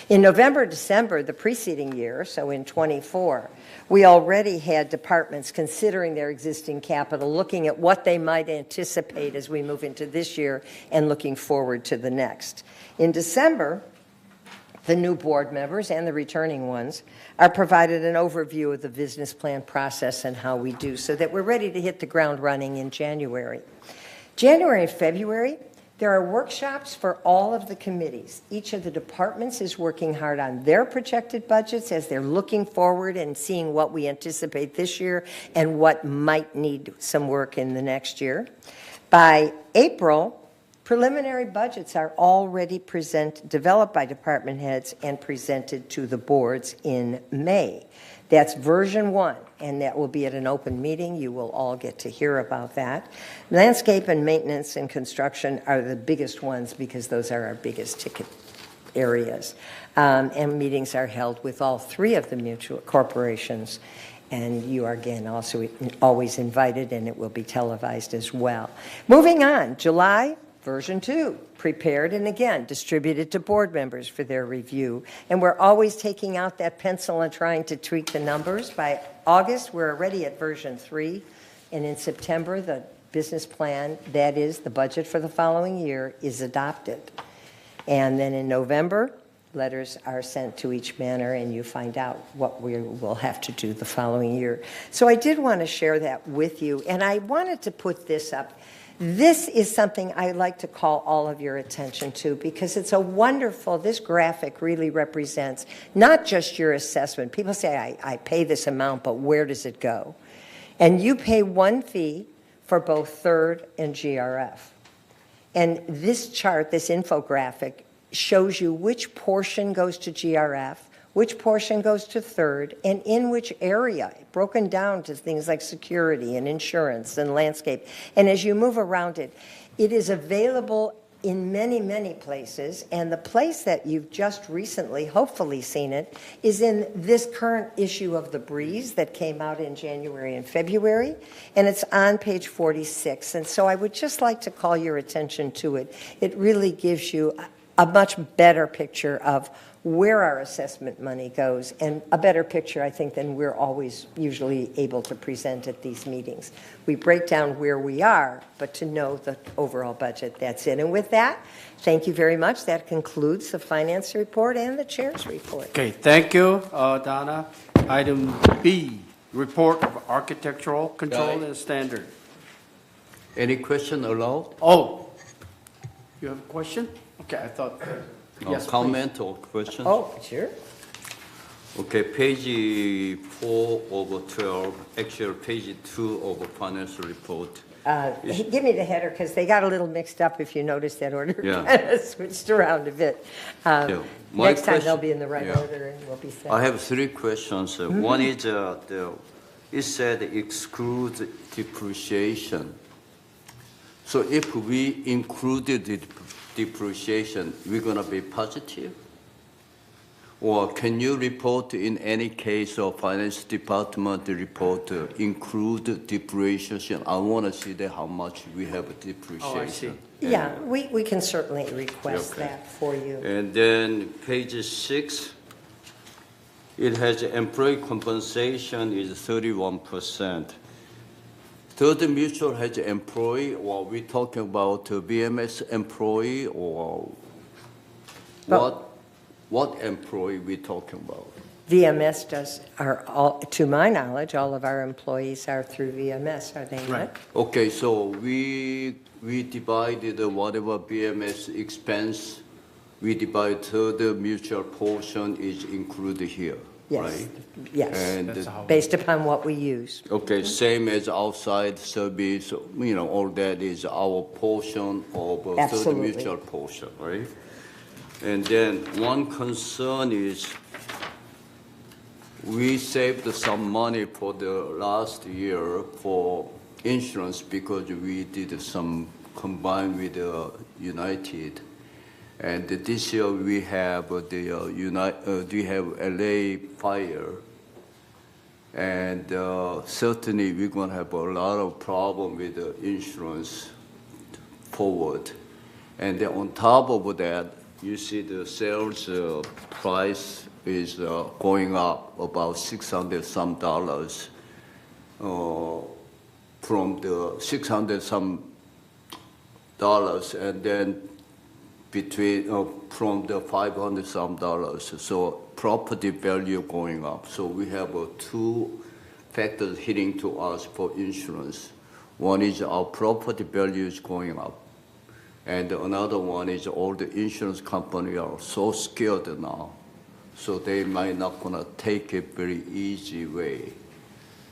In November, December, the preceding year, so in 24, we already had departments considering their existing capital, looking at what they might anticipate as we move into this year and looking forward to the next. In December, the new board members and the returning ones are provided an overview of the business plan process and how we do, so that we're ready to hit the ground running in January. January and February, there are workshops for all of the committees. Each of the departments is working hard on their projected budgets as they're looking forward and seeing what we anticipate this year and what might need some work in the next year. By April, preliminary budgets are already developed by department heads and presented to the boards in May. That's version 1, and that will be at an open meeting. You will all get to hear about that. Landscape and maintenance and construction are the biggest ones because those are our biggest ticket areas. And meetings are held with all 3 of the mutual corporations. And you are, again, also always invited, and it will be televised as well. Moving on, July, version 2, prepared and again distributed to board members for their review. And we're always taking out that pencil and trying to tweak the numbers. By August, we're already at version 3. And in September, the business plan, that is the budget for the following year, is adopted. And then in November, letters are sent to each manor, and you find out what we will have to do the following year. So I did want to share that with you, and I wanted to put this up. This is something I'd like to call all of your attention to, because it's a wonderful, this graphic really represents not just your assessment. People say, I pay this amount, but where does it go? And you pay one fee for both third and GRF. And this chart, this infographic, shows you which portion goes to GRF, which portion goes to third, and in which area, broken down to things like security and insurance and landscape. And as you move around it, it is available in many, many places, and the place that you've just recently, hopefully seen it, is in this current issue of The Breeze that came out in January and February, and it's on page 46. And so I would just like to call your attention to it. It really gives you a much better picture of where our assessment money goes, and a better picture, I think, than we're always usually able to present at these meetings. We break down where we are, but to know the overall budget, that's it. And with that, thank you very much. That concludes the finance report and the chair's report. Okay, thank you, Donna. Item B, report of architectural control and standard. Any question allowed? Oh, you have a question? Okay, I thought. No, Yes, comment or question? Oh, sure. Okay, page 4 over 12, actually page 2 of the financial report. Give me the header, because they got a little mixed up, if you notice that order. Yeah. Kind of switched around a bit. Yeah. My Next time they'll question- be in the right yeah. order, and we'll be set. I have 3 questions. One is, it said exclude depreciation. So if we included the depreciation, we're going to be positive? Or can you report in any case of finance department report include depreciation? I want to see that how much we have depreciation. Yeah, we can certainly request Okay. that for you. And then page 6, it has employee compensation is 31%. Third Mutual has employee, or we talking about BMS employee, or what employee we talking about? VMS does, to my knowledge, all of our employees are through VMS, are they not? Okay, so we divided whatever BMS expense, we divide Third Mutual portion is included here, Yes. right? Yes, And based upon what we use. okay, same as outside service, all that is our portion of Third Absolutely. Mutual portion, right? And then one concern is we saved some money for the last year for insurance because we did some combined with United. And this year we have we have LA fire. And certainly we're going to have a lot of problem with the insurance forward. And then on top of that, you see the sales price is going up about $600 some from the $600 some dollars, and then from the $500 some. So property value going up. So we have 2 factors hitting to us for insurance. One is our property value is going up. And another one is all the insurance companies are so scared now. So they might not gonna take it very easy way.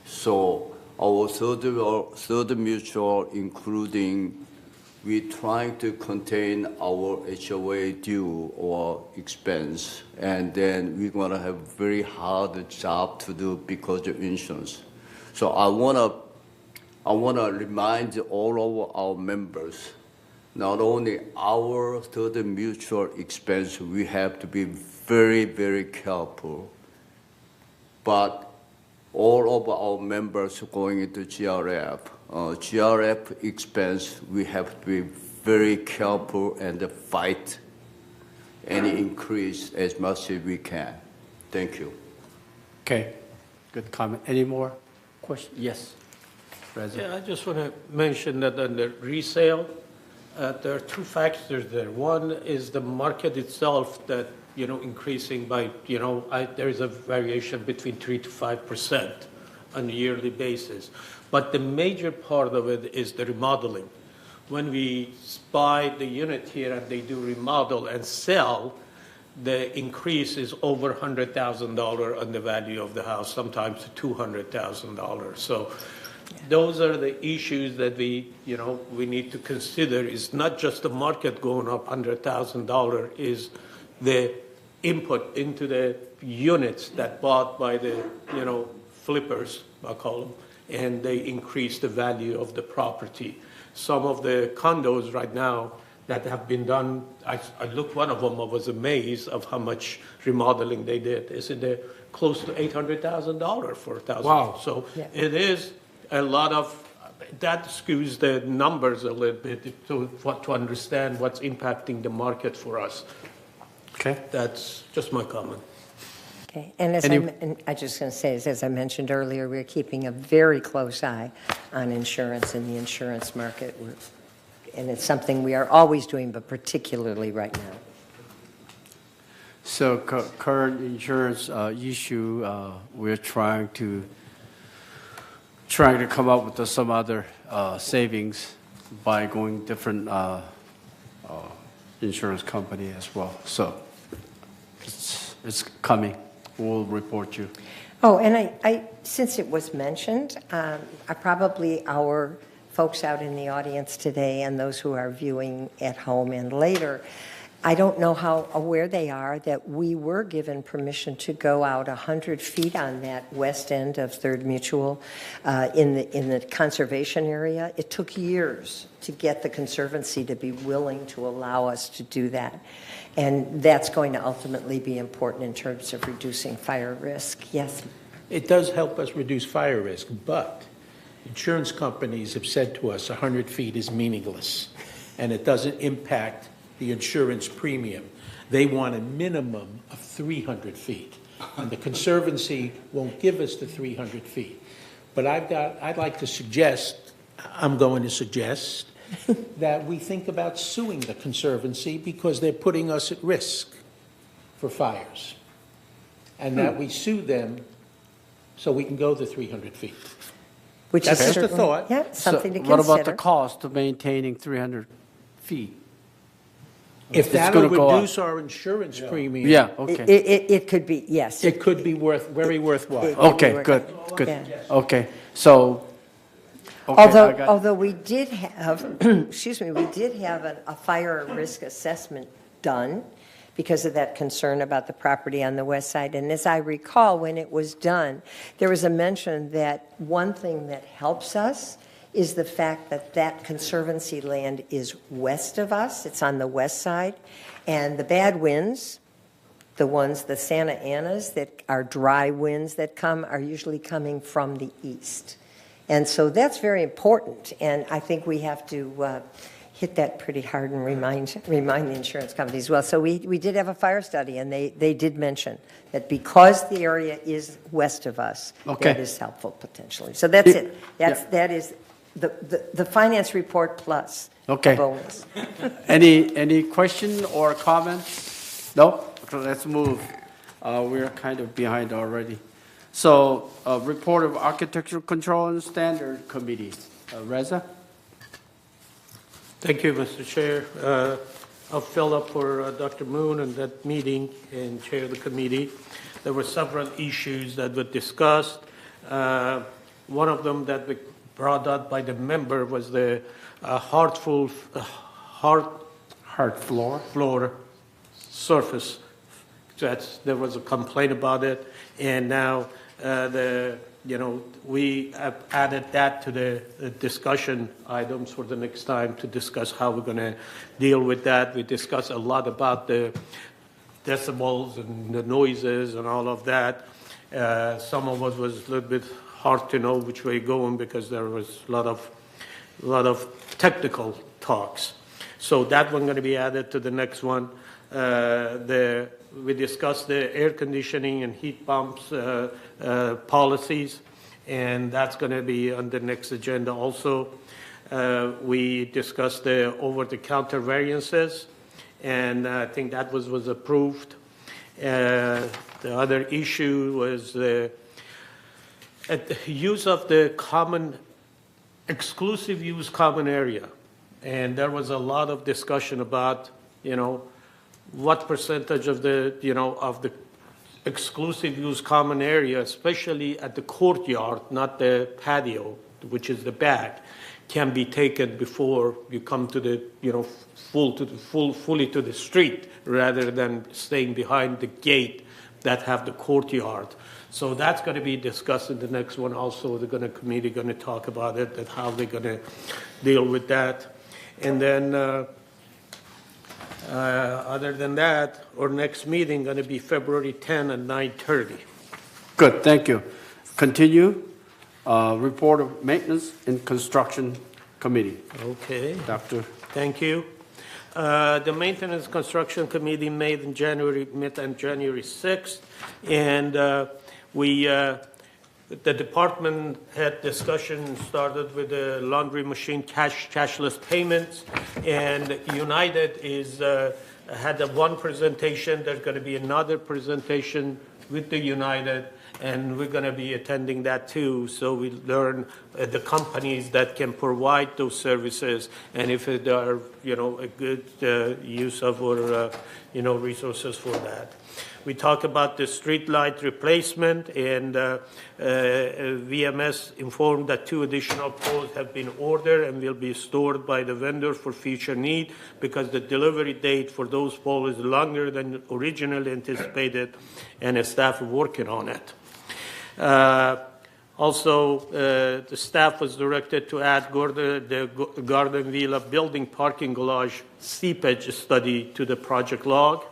So our third mutual, including we trying to contain our HOA due or expense, and then we're gonna have very hard job to do because of insurance. So I wanna remind all of our members, not only our third mutual expense, we have to be very, very careful, but all of our members going into GRF, GRF expense, we have to be very careful and fight any increase as much as we can. Thank you. Okay, good comment. Any more questions? Yes, President. Yeah, I just want to mention that on the resale, there are 2 factors there. One is the market itself, that increasing by, there is a variation between 3 to 5% on a yearly basis. But the major part of it is the remodeling. When we buy the unit here and they do remodel and sell, the increase is over $100,000 on the value of the house, sometimes $200,000. So those are the issues that we need to consider. It's not just the market going up $100,000, is the input into the units that bought by the, flippers, I call them, and they increase the value of the property. Some of the condos right now that have been done, I looked one of them, I was amazed of how much remodeling they did. Isn't close to $800,000 for 1,000? Wow. So it is a lot of, that skews the numbers a little bit to understand what's impacting the market for us. Okay. That's just my comment. Okay, and I just going to say, as I mentioned earlier, we're keeping a very close eye on insurance and the insurance market. And it's something we are always doing, but particularly right now. So current insurance issue, we're trying to come up with some other savings by going different insurance company as well. So it's coming. We'll report you. Oh, and I since it was mentioned, probably our folks out in the audience today and those who are viewing at home and later, I don't know how aware they are that we were given permission to go out 100 feet on that west end of Third Mutual in the conservation area. It took years to get the Conservancy to be willing to allow us to do that. And that's going to ultimately be important in terms of reducing fire risk. Yes? It does help us reduce fire risk, but insurance companies have said to us 100 feet is meaningless, and it doesn't impact the insurance premium. They want a minimum of 300 feet, and the Conservancy won't give us the 300 feet. But I'm going to suggest that we think about suing the Conservancy because they're putting us at risk for fires, and that we sue them so we can go the 300 feet. Which That's is just a thought. Yeah, something to What consider. about the cost of maintaining 300 feet? If It's that'll gonna go up. reduce our insurance premium, Yeah, okay. It could be, yes. it could be very worthwhile. Okay, good. Yeah. Okay, so. Okay, I got- Although we did have, excuse me, we did have a fire risk assessment done because of that concern about the property on the west side. And as I recall, when it was done, there was a mention that one thing that helps us is the fact that that Conservancy land is west of us. It's on the west side. And the bad winds, the Santa Anas that are dry winds that come, are usually coming from the east. And so that's very important. And I think we have to hit that pretty hard and remind the insurance companies as well. So we did have a fire study, and they did mention that because the area is west of us, Okay. that is helpful potentially. So that's it. That is the finance report plus Okay. bonus. Any question or comments? No? Okay, let's move. We're kind of behind already. So, report of Architectural Control and Standard Committee. Reza? Thank you, Mr. Chair. I'll fill up for Dr. Moon in that meeting and chair the committee. There were several issues that were discussed. One of them that was brought up by the member was the hard floor surface. There was a complaint about it, and now we have added that to the discussion items for the next time to discuss how we're going to deal with that. We discussed a lot about the decibels and the noises and all of that. Some of us was a little bit hard to know which way going because there was a lot of technical talks. So that one going to be added to the next one. We discussed the air conditioning and heat pumps policies, and that's going to be on the next agenda also. We discussed the over-the-counter variances, and I think that was approved. The other issue was the use of the exclusive use common area. And there was a lot of discussion about, what percentage of the exclusive use common area, especially at the courtyard, not the patio, which is the back, can be taken before you come to the, fully to the street, rather than staying behind the gate that have the courtyard. So that's going to be discussed in the next one also. The committee going to talk about it, and how they're going to deal with that. And then, other than that, our next meeting going to be February 10 at 9:30. Good, thank you. Continue. Report of Maintenance and Construction Committee. Okay. Doctor. Thank you. The Maintenance Construction Committee met on January 6th, and the department had discussion, started with the laundry machine cashless payments, and United had one presentation. There's going to be another presentation with the United, and we're going to be attending that too, so we learn the companies that can provide those services, and if there are, a good use of our, resources for that. We talk about the street light replacement, and VMS informed that 2 additional poles have been ordered and will be stored by the vendor for future need, because the delivery date for those poles is longer than originally anticipated, and the staff are working on it. Also, the staff was directed to add the Garden Villa building parking garage seepage study to the project log.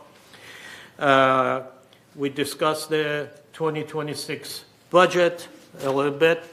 We discussed the 2026 budget a little bit,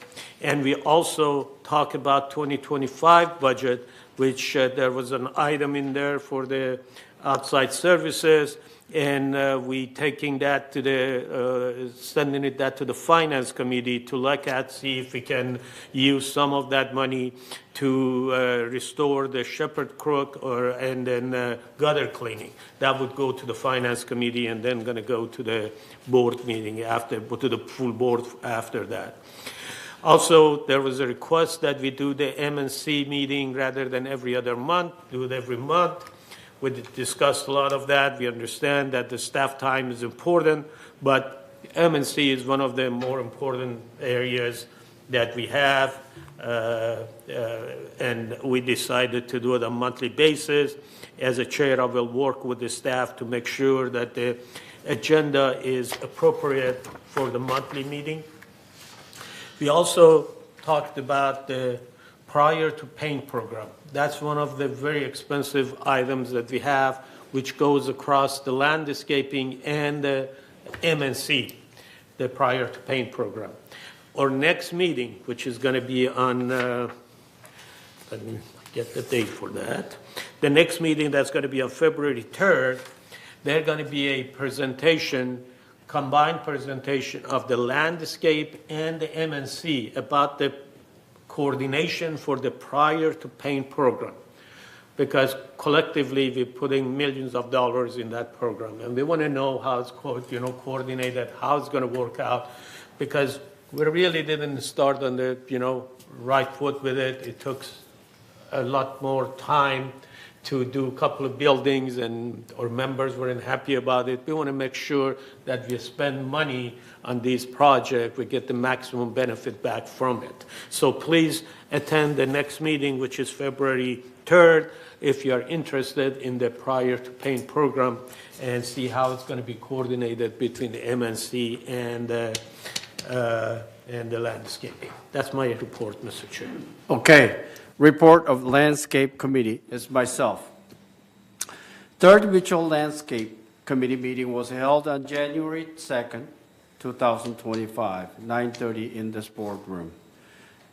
and we also talked about 2025 budget, which there was an item in there for the outside services, and we taking that to sending that to the Finance Committee to look at, see if we can use some of that money to restore the Shepherd Crook and then gutter cleaning. That would go to the Finance Committee, and then going to go to the board meeting to the full board after that. Also, there was a request that we do the MNC meeting rather than every other month, do it every month. We discussed a lot of that. We understand that the staff time is important, but MNC is one of the more important areas that we have, and we decided to do it on a monthly basis. As a chair, I will work with the staff to make sure that the agenda is appropriate for the monthly meeting. We also talked about the prior to paint program. That's one of the very expensive items that we have, which goes across the landscaping and the MNC, the prior to paint program. Our next meeting, which is going to be on, let me get the date for that. The next meeting that's going to be on February 3rd, there's going to be a presentation, combined presentation of the landscape and the MNC about the coordination for the prior to paint program, because collectively we're putting millions of dollars in that program, and we want to know how it's coordinated, how it's going to work out, because we really didn't start on the right foot with it. It took a lot more time to do a couple of buildings, and our members weren't happy about it. We want to make sure that we spend money on these projects, we get the maximum benefit back from it. So please attend the next meeting, which is February 3rd, if you are interested in the prior to paint program, and see how it's going to be coordinated between the MNC and the landscaping. That's my report, Mr. Chair. Okay. Report of Landscape Committee is myself. Third Mutual Landscape Committee meeting was held on January 2nd, 2025, 9:30 in this boardroom.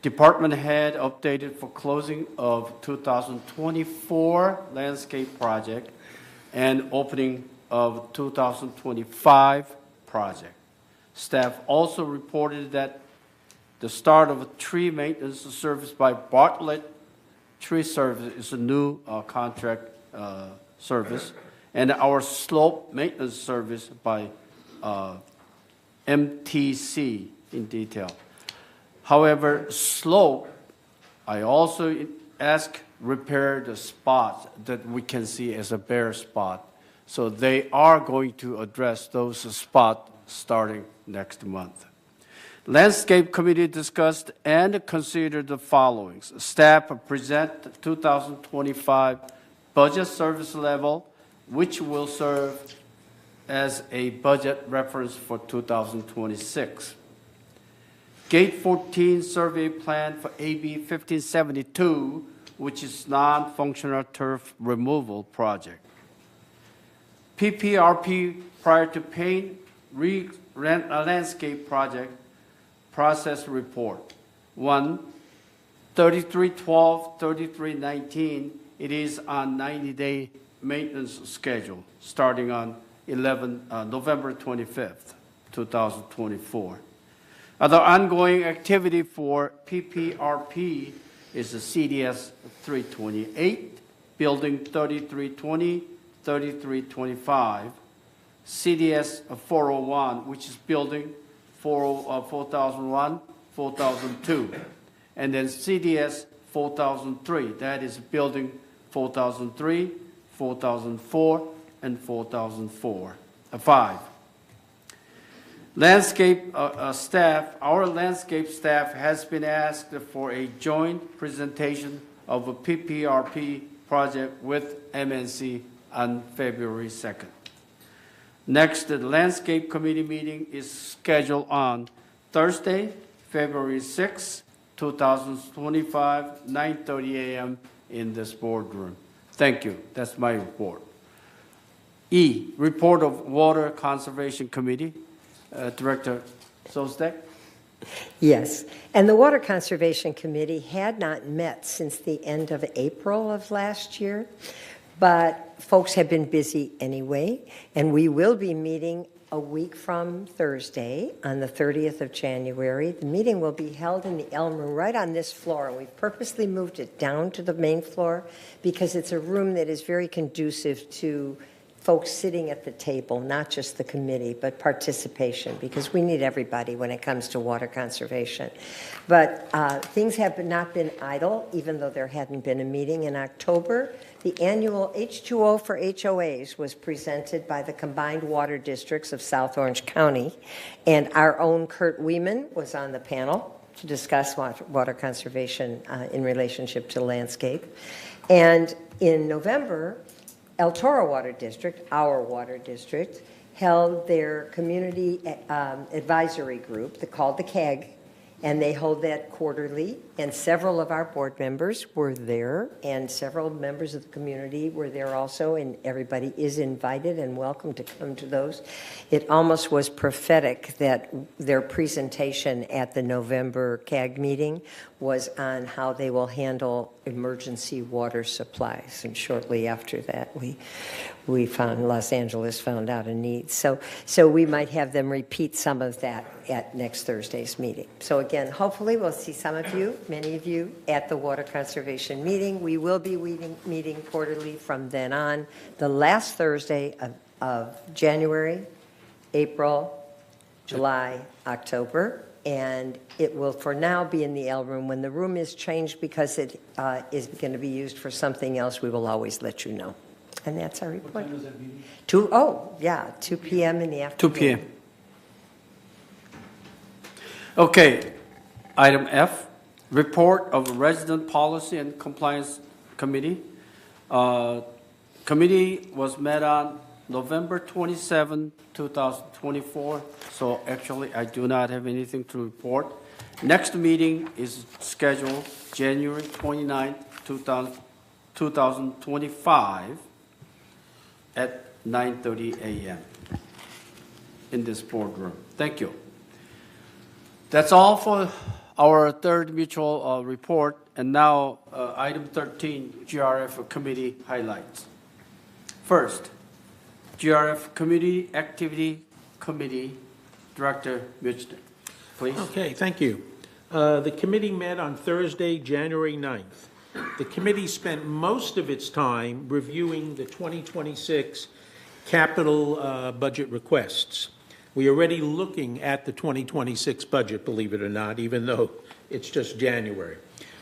Department head updated for closing of 2024 landscape project and opening of 2025 project. Staff also reported that the start of a tree maintenance service by Bartlett Tree Service is a new contract service, and our slope maintenance service by MTC in detail. However, slope, I also ask repair the spots that we can see as a bare spot. So they are going to address those spots starting next month. Landscape Committee discussed and considered the following. Staff present 2025 budget service level, which will serve as a budget reference for 2026. Gate 14 survey plan for AB 1572, which is non-functional turf removal project. PPRP prior to paint landscape project process report. 1, 3312, 3319, it is on 90-day maintenance schedule starting on November 25th, 2024. Other ongoing activity for PPRP is the CDS 328, Building 3320, 3325, CDS 401, which is Building 4001, 4002, and then CDS 4003, that is Building 4003, 4004, and 4005. Landscape staff, our landscape staff has been asked for a joint presentation of a PPRP project with MNC on February 2nd. Next, the Landscape Committee meeting is scheduled on Thursday, February 6, 2025, 9:30 a.m. in this boardroom. Thank you. That's my report. E, report of Water Conservation Committee. Director Sostek. Yes, and the Water Conservation Committee had not met since the end of April of last year, but folks have been busy anyway, and we will be meeting a week from Thursday on the 30th of January. The meeting will be held in the Elm Room right on this floor, and we've purposely moved it down to the main floor because it's a room that is very conducive to folks sitting at the table, not just the committee, but participation, because we need everybody when it comes to water conservation. But things have not been idle, even though there hadn't been a meeting in October. The annual H2O for HOAs was presented by the combined water districts of South Orange County, and our own Kurt Weeman was on the panel to discuss water conservation in relationship to landscape. And in November, El Toro Water District, our water district, held their community advisory group called the CAG, and they hold that quarterly, and several of our board members were there, and several members of the community were there also, and everybody is invited and welcome to come to those. It almost was prophetic that their presentation at the November CAG meeting was on how they will handle emergency water supplies, and shortly after that we found Los Angeles found out a need. So we might have them repeat some of that at next Thursday's meeting. So again, hopefully we'll see some of you, many of you, at the Water Conservation meeting. We will be meeting quarterly from then on, the last Thursday of January, April, July, October, and it will for now be in the L room. When the room is changed because it is going to be used for something else, we will always let you know. And that's our report. What time is that meeting? 2 p.m. in the afternoon. 2 p.m. Okay, item F, report of Resident Policy and Compliance Committee. Committee was met on November 27, 2024. So actually, I do not have anything to report. Next meeting is scheduled January 29, 2025 at 9:30 a.m. in this boardroom. Thank you. That's all for our third mutual report. And now item 13, GRF Committee highlights. First, GRF Committee Activity Committee, Director Mitchell, please. Okay, thank you. The committee met on Thursday, January 9th. the committee spent most of its time reviewing the 2026 capital budget requests. We are already looking at the 2026 budget, believe it or not, even though it's just January.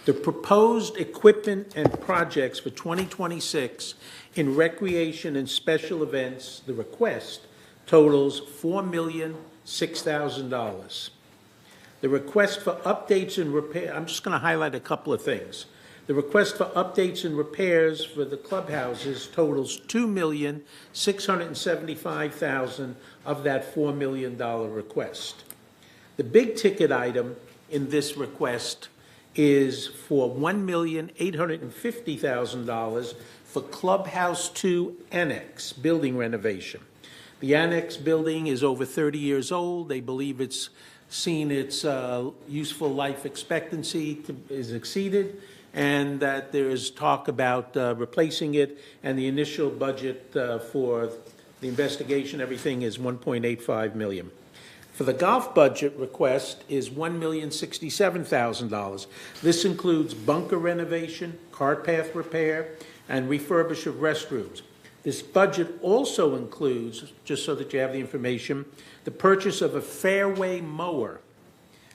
The proposed equipment and projects for 2026 in recreation and special events, the request totals $4,006,000. The request for updates and repair, I'm just going to highlight a couple of things. The request for updates and repairs for the clubhouses totals $2,675,000 of that $4 million request. The big ticket item in this request is for $1,850,000 for Clubhouse 2 Annex building renovation. The Annex building is over 30 years old. They believe it's seen its useful life expectancy is exceeded, and that there is talk about replacing it, and the initial budget for the investigation, everything is $1.85 million. For the golf budget request is $1,067,000. This includes bunker renovation, cart path repair, and refurbish of restrooms. This budget also includes, just so that you have the information, the purchase of a fairway mower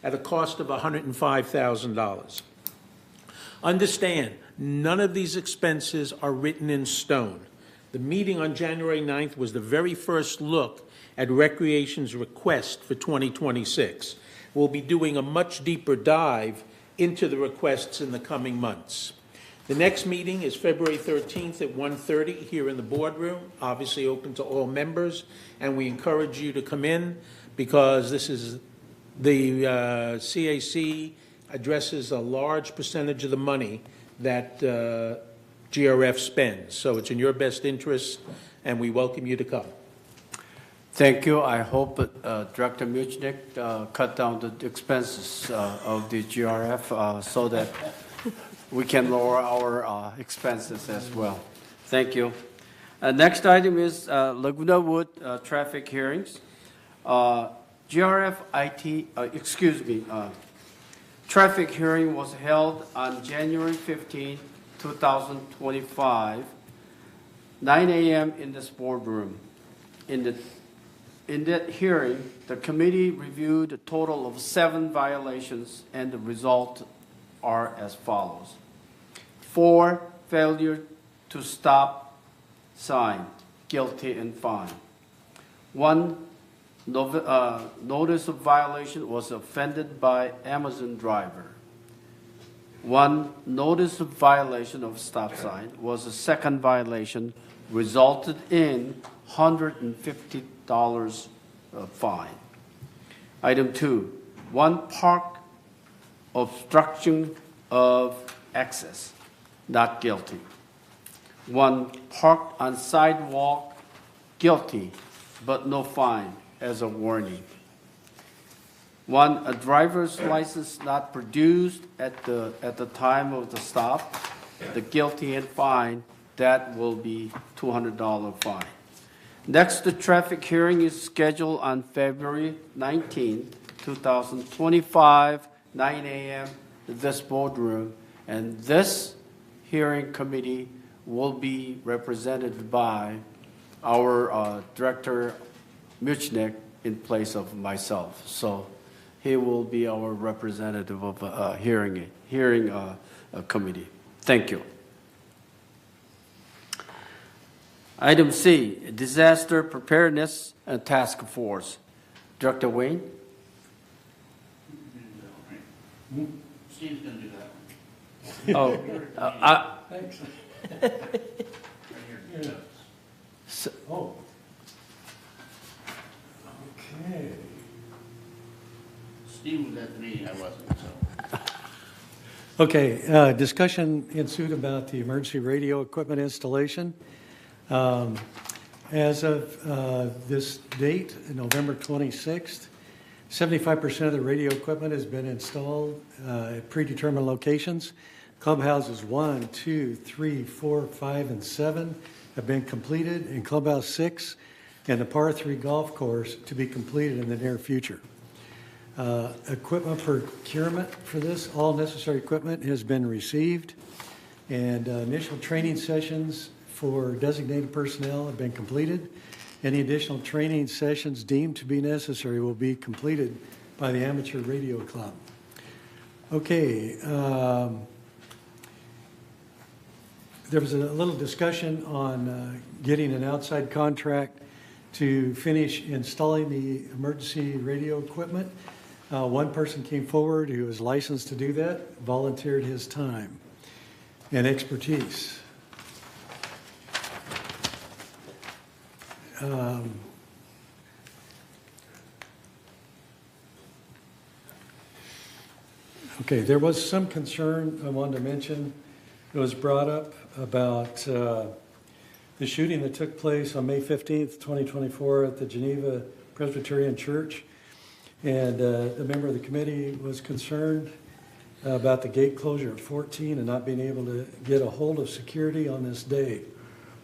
at a cost of $105,000. Understand, none of these expenses are written in stone. The meeting on January 9th was the very first look at Recreation's request for 2026. We'll be doing a much deeper dive into the requests in the coming months. The next meeting is February 13th at 1:30 here in the boardroom, obviously open to all members, and we encourage you to come in because this is the CAC addresses a large percentage of the money that GRF spends. So it's in your best interest, and we welcome you to come. Thank you. I hope Director Muchnick cut down the expenses of the GRF so that we can lower our expenses as well. Thank you. Next item is Laguna Wood traffic hearings. GRF traffic hearing was held on January 15, 2025, 9 a.m. in this boardroom. In that hearing, the committee reviewed a total of 7 violations, and the results are as follows. 4, failure to stop sign, guilty and fine. 1, notice of violation was offended by Amazon driver. 1, notice of violation of stop sign was a second violation, resulted in $150 fine. Item 2, 1 park obstruction of access, not guilty. 1 parked on sidewalk, guilty, but no fine as a warning. 1, a driver's license not produced at the time of the stop, the guilty and fine, that will be $200 fine. Next, the traffic hearing is scheduled on February 19, 2025, 9 a.m. in this boardroom, and this hearing committee will be represented by our Director Muchnick in place of myself. So he will be our representative of hearing committee. Thank you. Item C, Disaster Preparedness and Task Force. Director Wayne? Steve's going to do that one. Thanks. Okay. Steve was at the meeting, I wasn't, so. Okay, discussion ensued about the emergency radio equipment installation. As of this date, November 26th, 75% of the radio equipment has been installed at predetermined locations. Clubhouses 1, 2, 3, 4, 5, and 7 have been completed, and Clubhouse 6 and the Par 3 golf course to be completed in the near future. Equipment procurement for this, all necessary equipment has been received. And initial training sessions for designated personnel have been completed. Any additional training sessions deemed to be necessary will be completed by the Amateur Radio Club. Okay. There was a little discussion on getting an outside contract to finish installing the emergency radio equipment. One person came forward who was licensed to do that, volunteered his time and expertise. Okay, there was some concern I wanted to mention. It was brought up about the shooting that took place on May 15th, 2024 at the Geneva Presbyterian Church. And a member of the committee was concerned about the gate closure at 14 and not being able to get a hold of security on this day.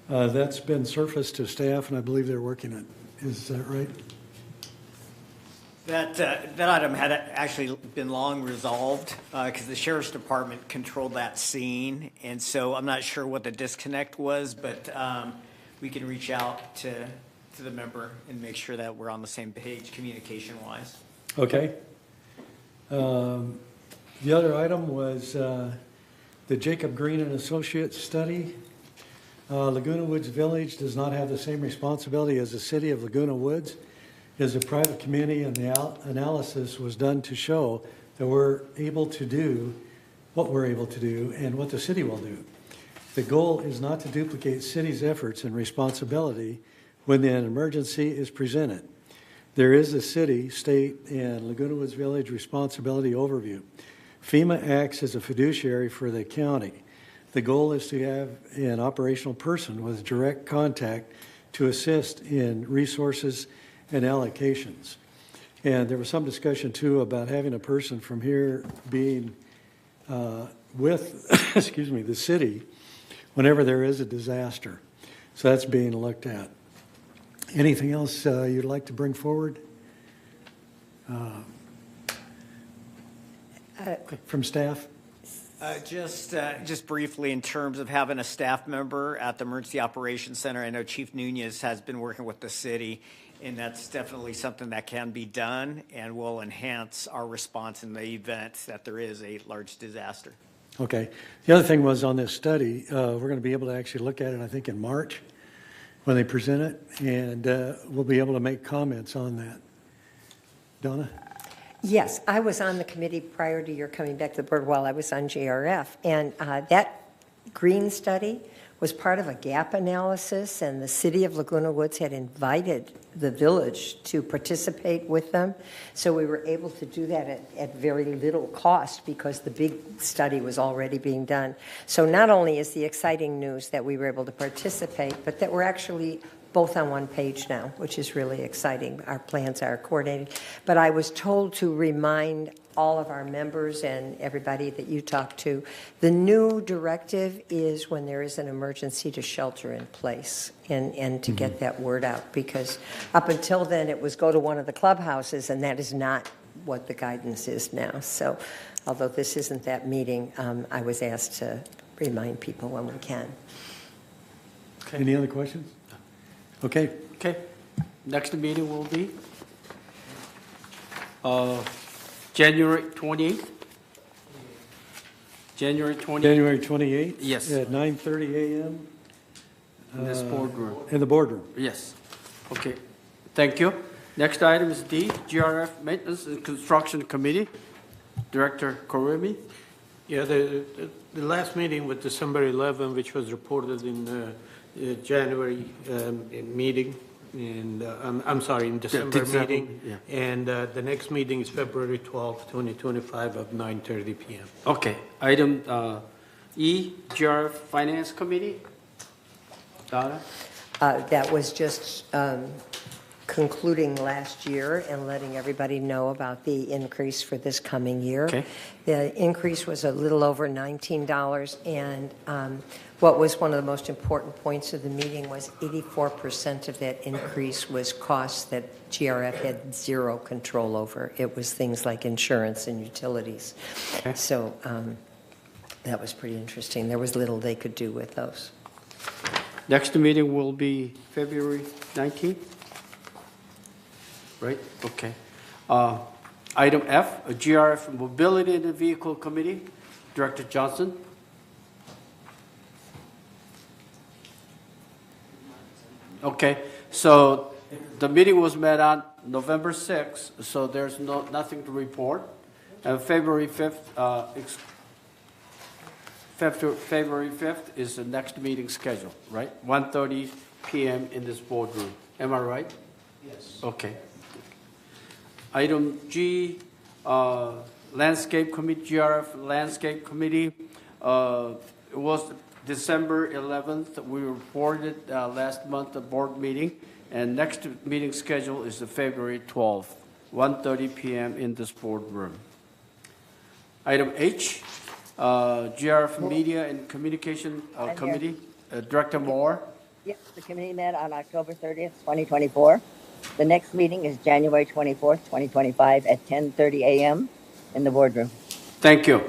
That's been surfaced to staff, and I believe they're working on it. Is that right? That item had actually been long resolved because the sheriff's department controlled that scene, and so I'm not sure what the disconnect was, but we can reach out to the member and make sure that we're on the same page communication-wise. Okay. The other item was the Jacob Green and Associates study. Laguna Woods Village does not have the same responsibility as the city of Laguna Woods. It is a private community, and the analysis was done to show that we're able to do what we're able to do and what the city will do. The goal is not to duplicate city's efforts and responsibility when an emergency is presented. There is a city, state, and Laguna Woods Village responsibility overview. FEMA acts as a fiduciary for the county. The goal is to have an operational person with direct contact to assist in resources and allocations. And there was some discussion, too, about having a person from here being with, the city whenever there is a disaster. So that's being looked at. Anything else you'd like to bring forward? From staff? Just briefly, in terms of having a staff member at the Emergency Operations Center, I know Chief Nunez has been working with the city, and that's definitely something that can be done and will enhance our response in the event that there is a large disaster. Okay. The other thing was on this study, we're going to be able to actually look at it, I think, in March when they present it, and we'll be able to make comments on that. Donna? Yes, I was on the committee prior to your coming back to the board while I was on JRF, and that green study was part of a gap analysis, and the city of Laguna Woods had invited the village to participate with them. So we were able to do that at very little cost because the big study was already being done. So not only is the exciting news that we were able to participate, but that we're actually both on one page now, which is really exciting. Our plans are coordinated. But I was told to remind all of our members and everybody that you talk to, the new directive is when there is an emergency to shelter in place and to get that word out, because up until then it was go to one of the clubhouses, and that is not what the guidance is now. So although this isn't that meeting, I was asked to remind people when we can. Okay. Any other questions? Okay. Okay. Next meeting will be January 28th. January 28th. January 28th? Yes. At 9:30 a.m. In this boardroom. In the boardroom. Yes. Okay. Thank you. Next item is D, GRF Maintenance and Construction Committee. Director Koremi. Yeah, the last meeting was December 11, which was reported in the January meeting, and I'm sorry, in December meeting. Yeah. And the next meeting is February 12, 2025 at 9:30 p.m. Okay. Item E, GRF Finance Committee. Donna? That was just concluding last year and letting everybody know about the increase for this coming year. Okay. The increase was a little over $19, and what was one of the most important points of the meeting was 84% of that increase was costs that GRF had zero control over. It was things like insurance and utilities. Okay. So that was pretty interesting. There was little they could do with those. Next meeting will be February 19th? Right, okay. Item F, a GRF Mobility and Vehicle Committee, Director Johnson. Okay, so the meeting was met on November 6th, so there's nothing to report. And February 5th, February 5th is the next meeting schedule, right? 1:30 p.m. in this boardroom. Am I right? Yes. Okay. Item G, Landscape Committee, GRF Landscape Committee. It was December 11th. We reported last month at board meeting, and next meeting schedule is the February 12th, 1:30 p.m. in this boardroom. Item H, GRF Media and Communication Committee, Director Moore. Yes, the committee met on October 30th, 2024. The next meeting is January 24th, 2025 at 10:30 a.m. in the boardroom. Thank you.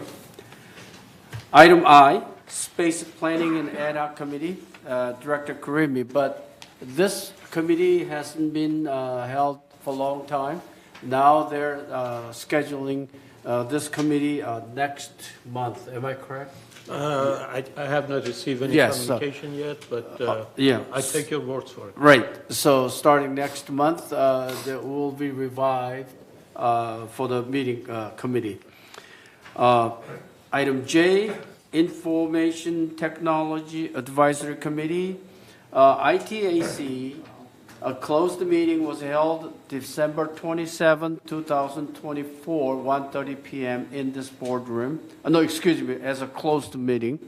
Item I, Space Planning and Ad Hoc Committee, Director Karimi, but this committee hasn't been held for a long time. Now they're scheduling this committee next month. Am I correct? I have not received any Yes, communication yet, but yeah. I take your words for it. Right. So starting next month, there will be revived for the meeting committee. Item J, Information Technology Advisory Committee, ITAC. A closed meeting was held December 27, 2024, 1:30 p.m. in this boardroom. No, excuse me, as a closed meeting.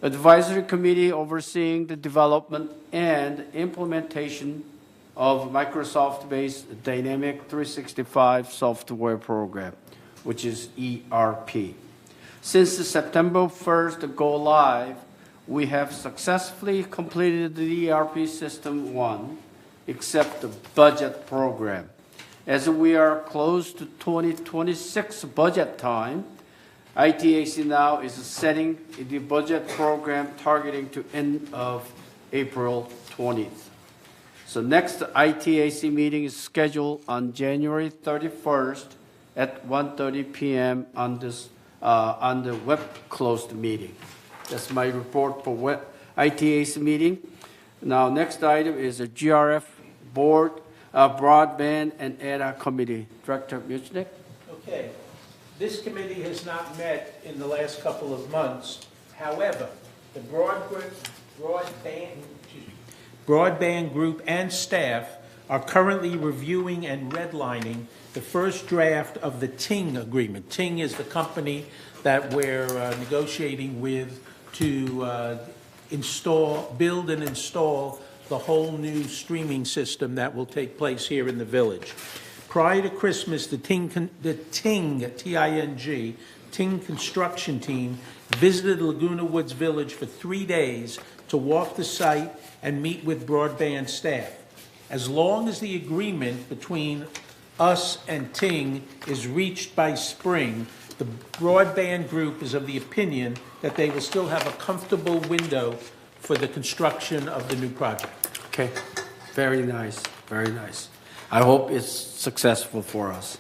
Advisory Committee overseeing the development and implementation of Microsoft-based Dynamic 365 software program, which is ERP. Since the September 1st go live, we have successfully completed the ERP System 1, except the budget program. As we are close to 2026 budget time, ITAC now is setting the budget program targeting to end of April 20th. So next ITAC meeting is scheduled on January 31st at 1:30 p.m. on the web closed meeting. That's my report for web ITAC meeting. Now next item is a GRF Board, Broadband and Ad Hoc Committee. Director Muchnick? Okay. This committee has not met in the last couple of months. However, the broadband group and staff are currently reviewing and redlining the first draft of the Ting agreement. Ting is the company that we're negotiating with to build and install the whole new streaming system that will take place here in the village. Prior to Christmas, the Ting, T-I-N-G, Ting construction team visited Laguna Woods Village for 3 days to walk the site and meet with broadband staff. As long as the agreement between us and Ting is reached by spring, the broadband group is of the opinion that they will still have a comfortable window for the construction of the new project. Okay, very nice, very nice. I hope it's successful for us.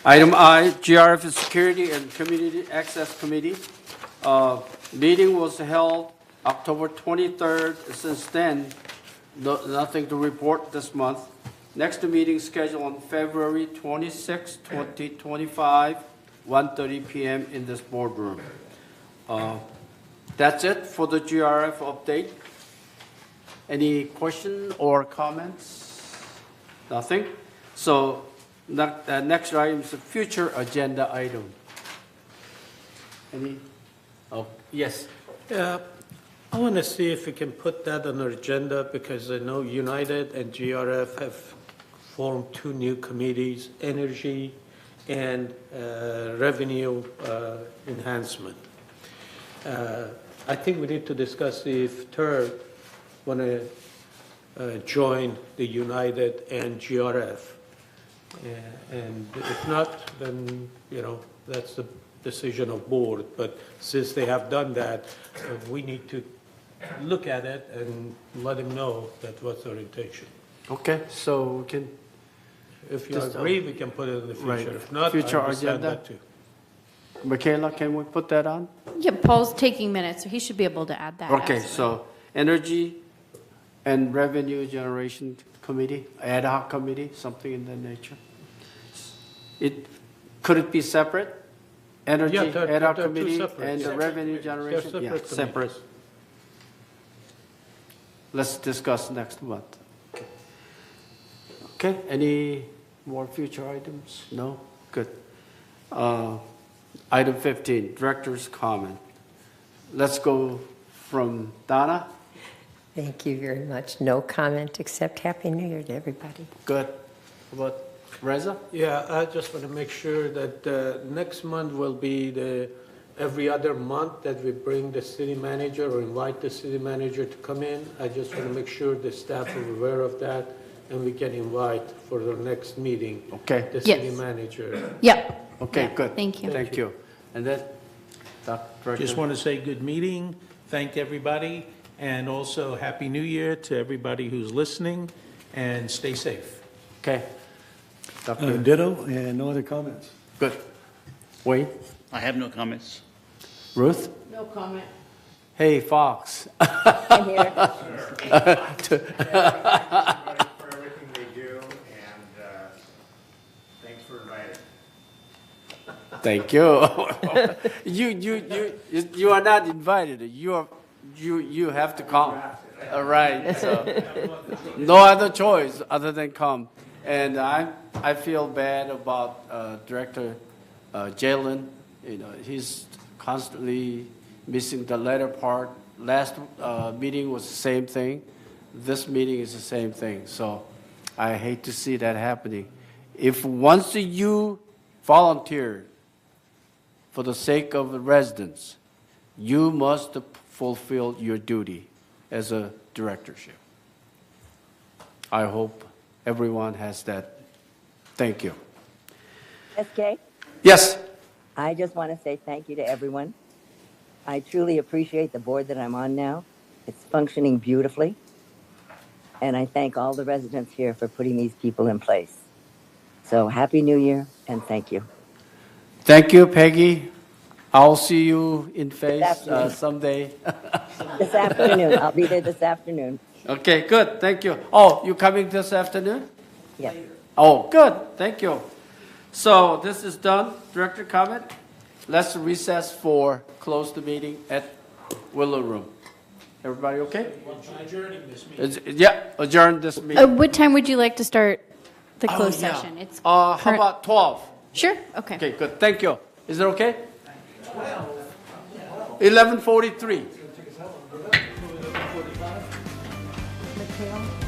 Item I, GRF Security and Community Access Committee. Meeting was held October 23rd. Since then, nothing to report this month. Next meeting scheduled on February 26, 2025, 1:30 p.m. in this boardroom. That's it for the GRF update. Any question or comments? Nothing? So next item is a future agenda item. Any? Oh, yes. I want to see if we can put that on our agenda because I know United and GRF have formed 2 new committees, energy and revenue enhancement. I think we need to discuss if TURB want to join the United and GRF. And if not, then, that's the decision of board. But since they have done that, we need to look at it and let them know that what's our intention. Okay, so we can. If you Just, agree, we can put it in the future. right. If not, Future I understand agenda? that too. Michaela, can we put that on? Yeah, Paul's taking minutes, so he should be able to add that. Okay, as- so Energy and Revenue Generation Committee, ad hoc committee, something in that nature. Could it be separate? Energy Yeah, they're- ad hoc they're two committee separate. and the Separate revenue committees. generation? They're Yeah, separate separate. committees. Let's discuss next month. Okay, any more future items? No? Good. Item 15, director's comment. Let's go from Donna. Thank you very much. No comment except Happy New Year to everybody. Good. How about Reza? Yeah, I just want to make sure that next month will be every other month that we bring the city manager or invite the city manager to come in. I just want to make sure the staff are aware of that, and we can invite for the next meeting. Okay. The Yes. city manager. Yep. Okay, Yeah, good. thank you. Thank you. And then, Dr. Just want to say good meeting, thank everybody, and also Happy New Year to everybody who's listening, and stay safe. Okay. Dr. Ditto, and no other comments. Good. Wayne? I have no comments. Ruth? No comment. Hey, Fox. I'm here. For everything they do, and thanks for inviting. Thank you. You are not invited. You have to come. All right. So no other choice other than come. And I feel bad about Director Jalen. You know, he's constantly missing the latter part. Last meeting was the same thing. This meeting is the same thing. So I hate to see that happening. If once you volunteer for the sake of the residents, you must fulfill your duty as a directorship. I hope everyone has that. Thank you. SK, Yes. I just want to say thank you to everyone. I truly appreciate the board that I'm on now. It's functioning beautifully. And I thank all the residents here for putting these people in place. So Happy New Year and thank you. Thank you, Peggy. I'll see you in face afternoon. someday. This afternoon, I'll be there this afternoon. Okay, good. Thank you. Oh, you coming this afternoon? Yes. Oh, good. Thank you. So this is done. Director comment. Let's recess for close the meeting at Willow Room. Everybody okay? Adjourning this meeting. Yeah, adjourn this meeting. What time would you like to start the closed yeah. session? It's How current- about 12? Sure, okay. Okay, good. Thank you. Is it okay? 11:43. Mikhail?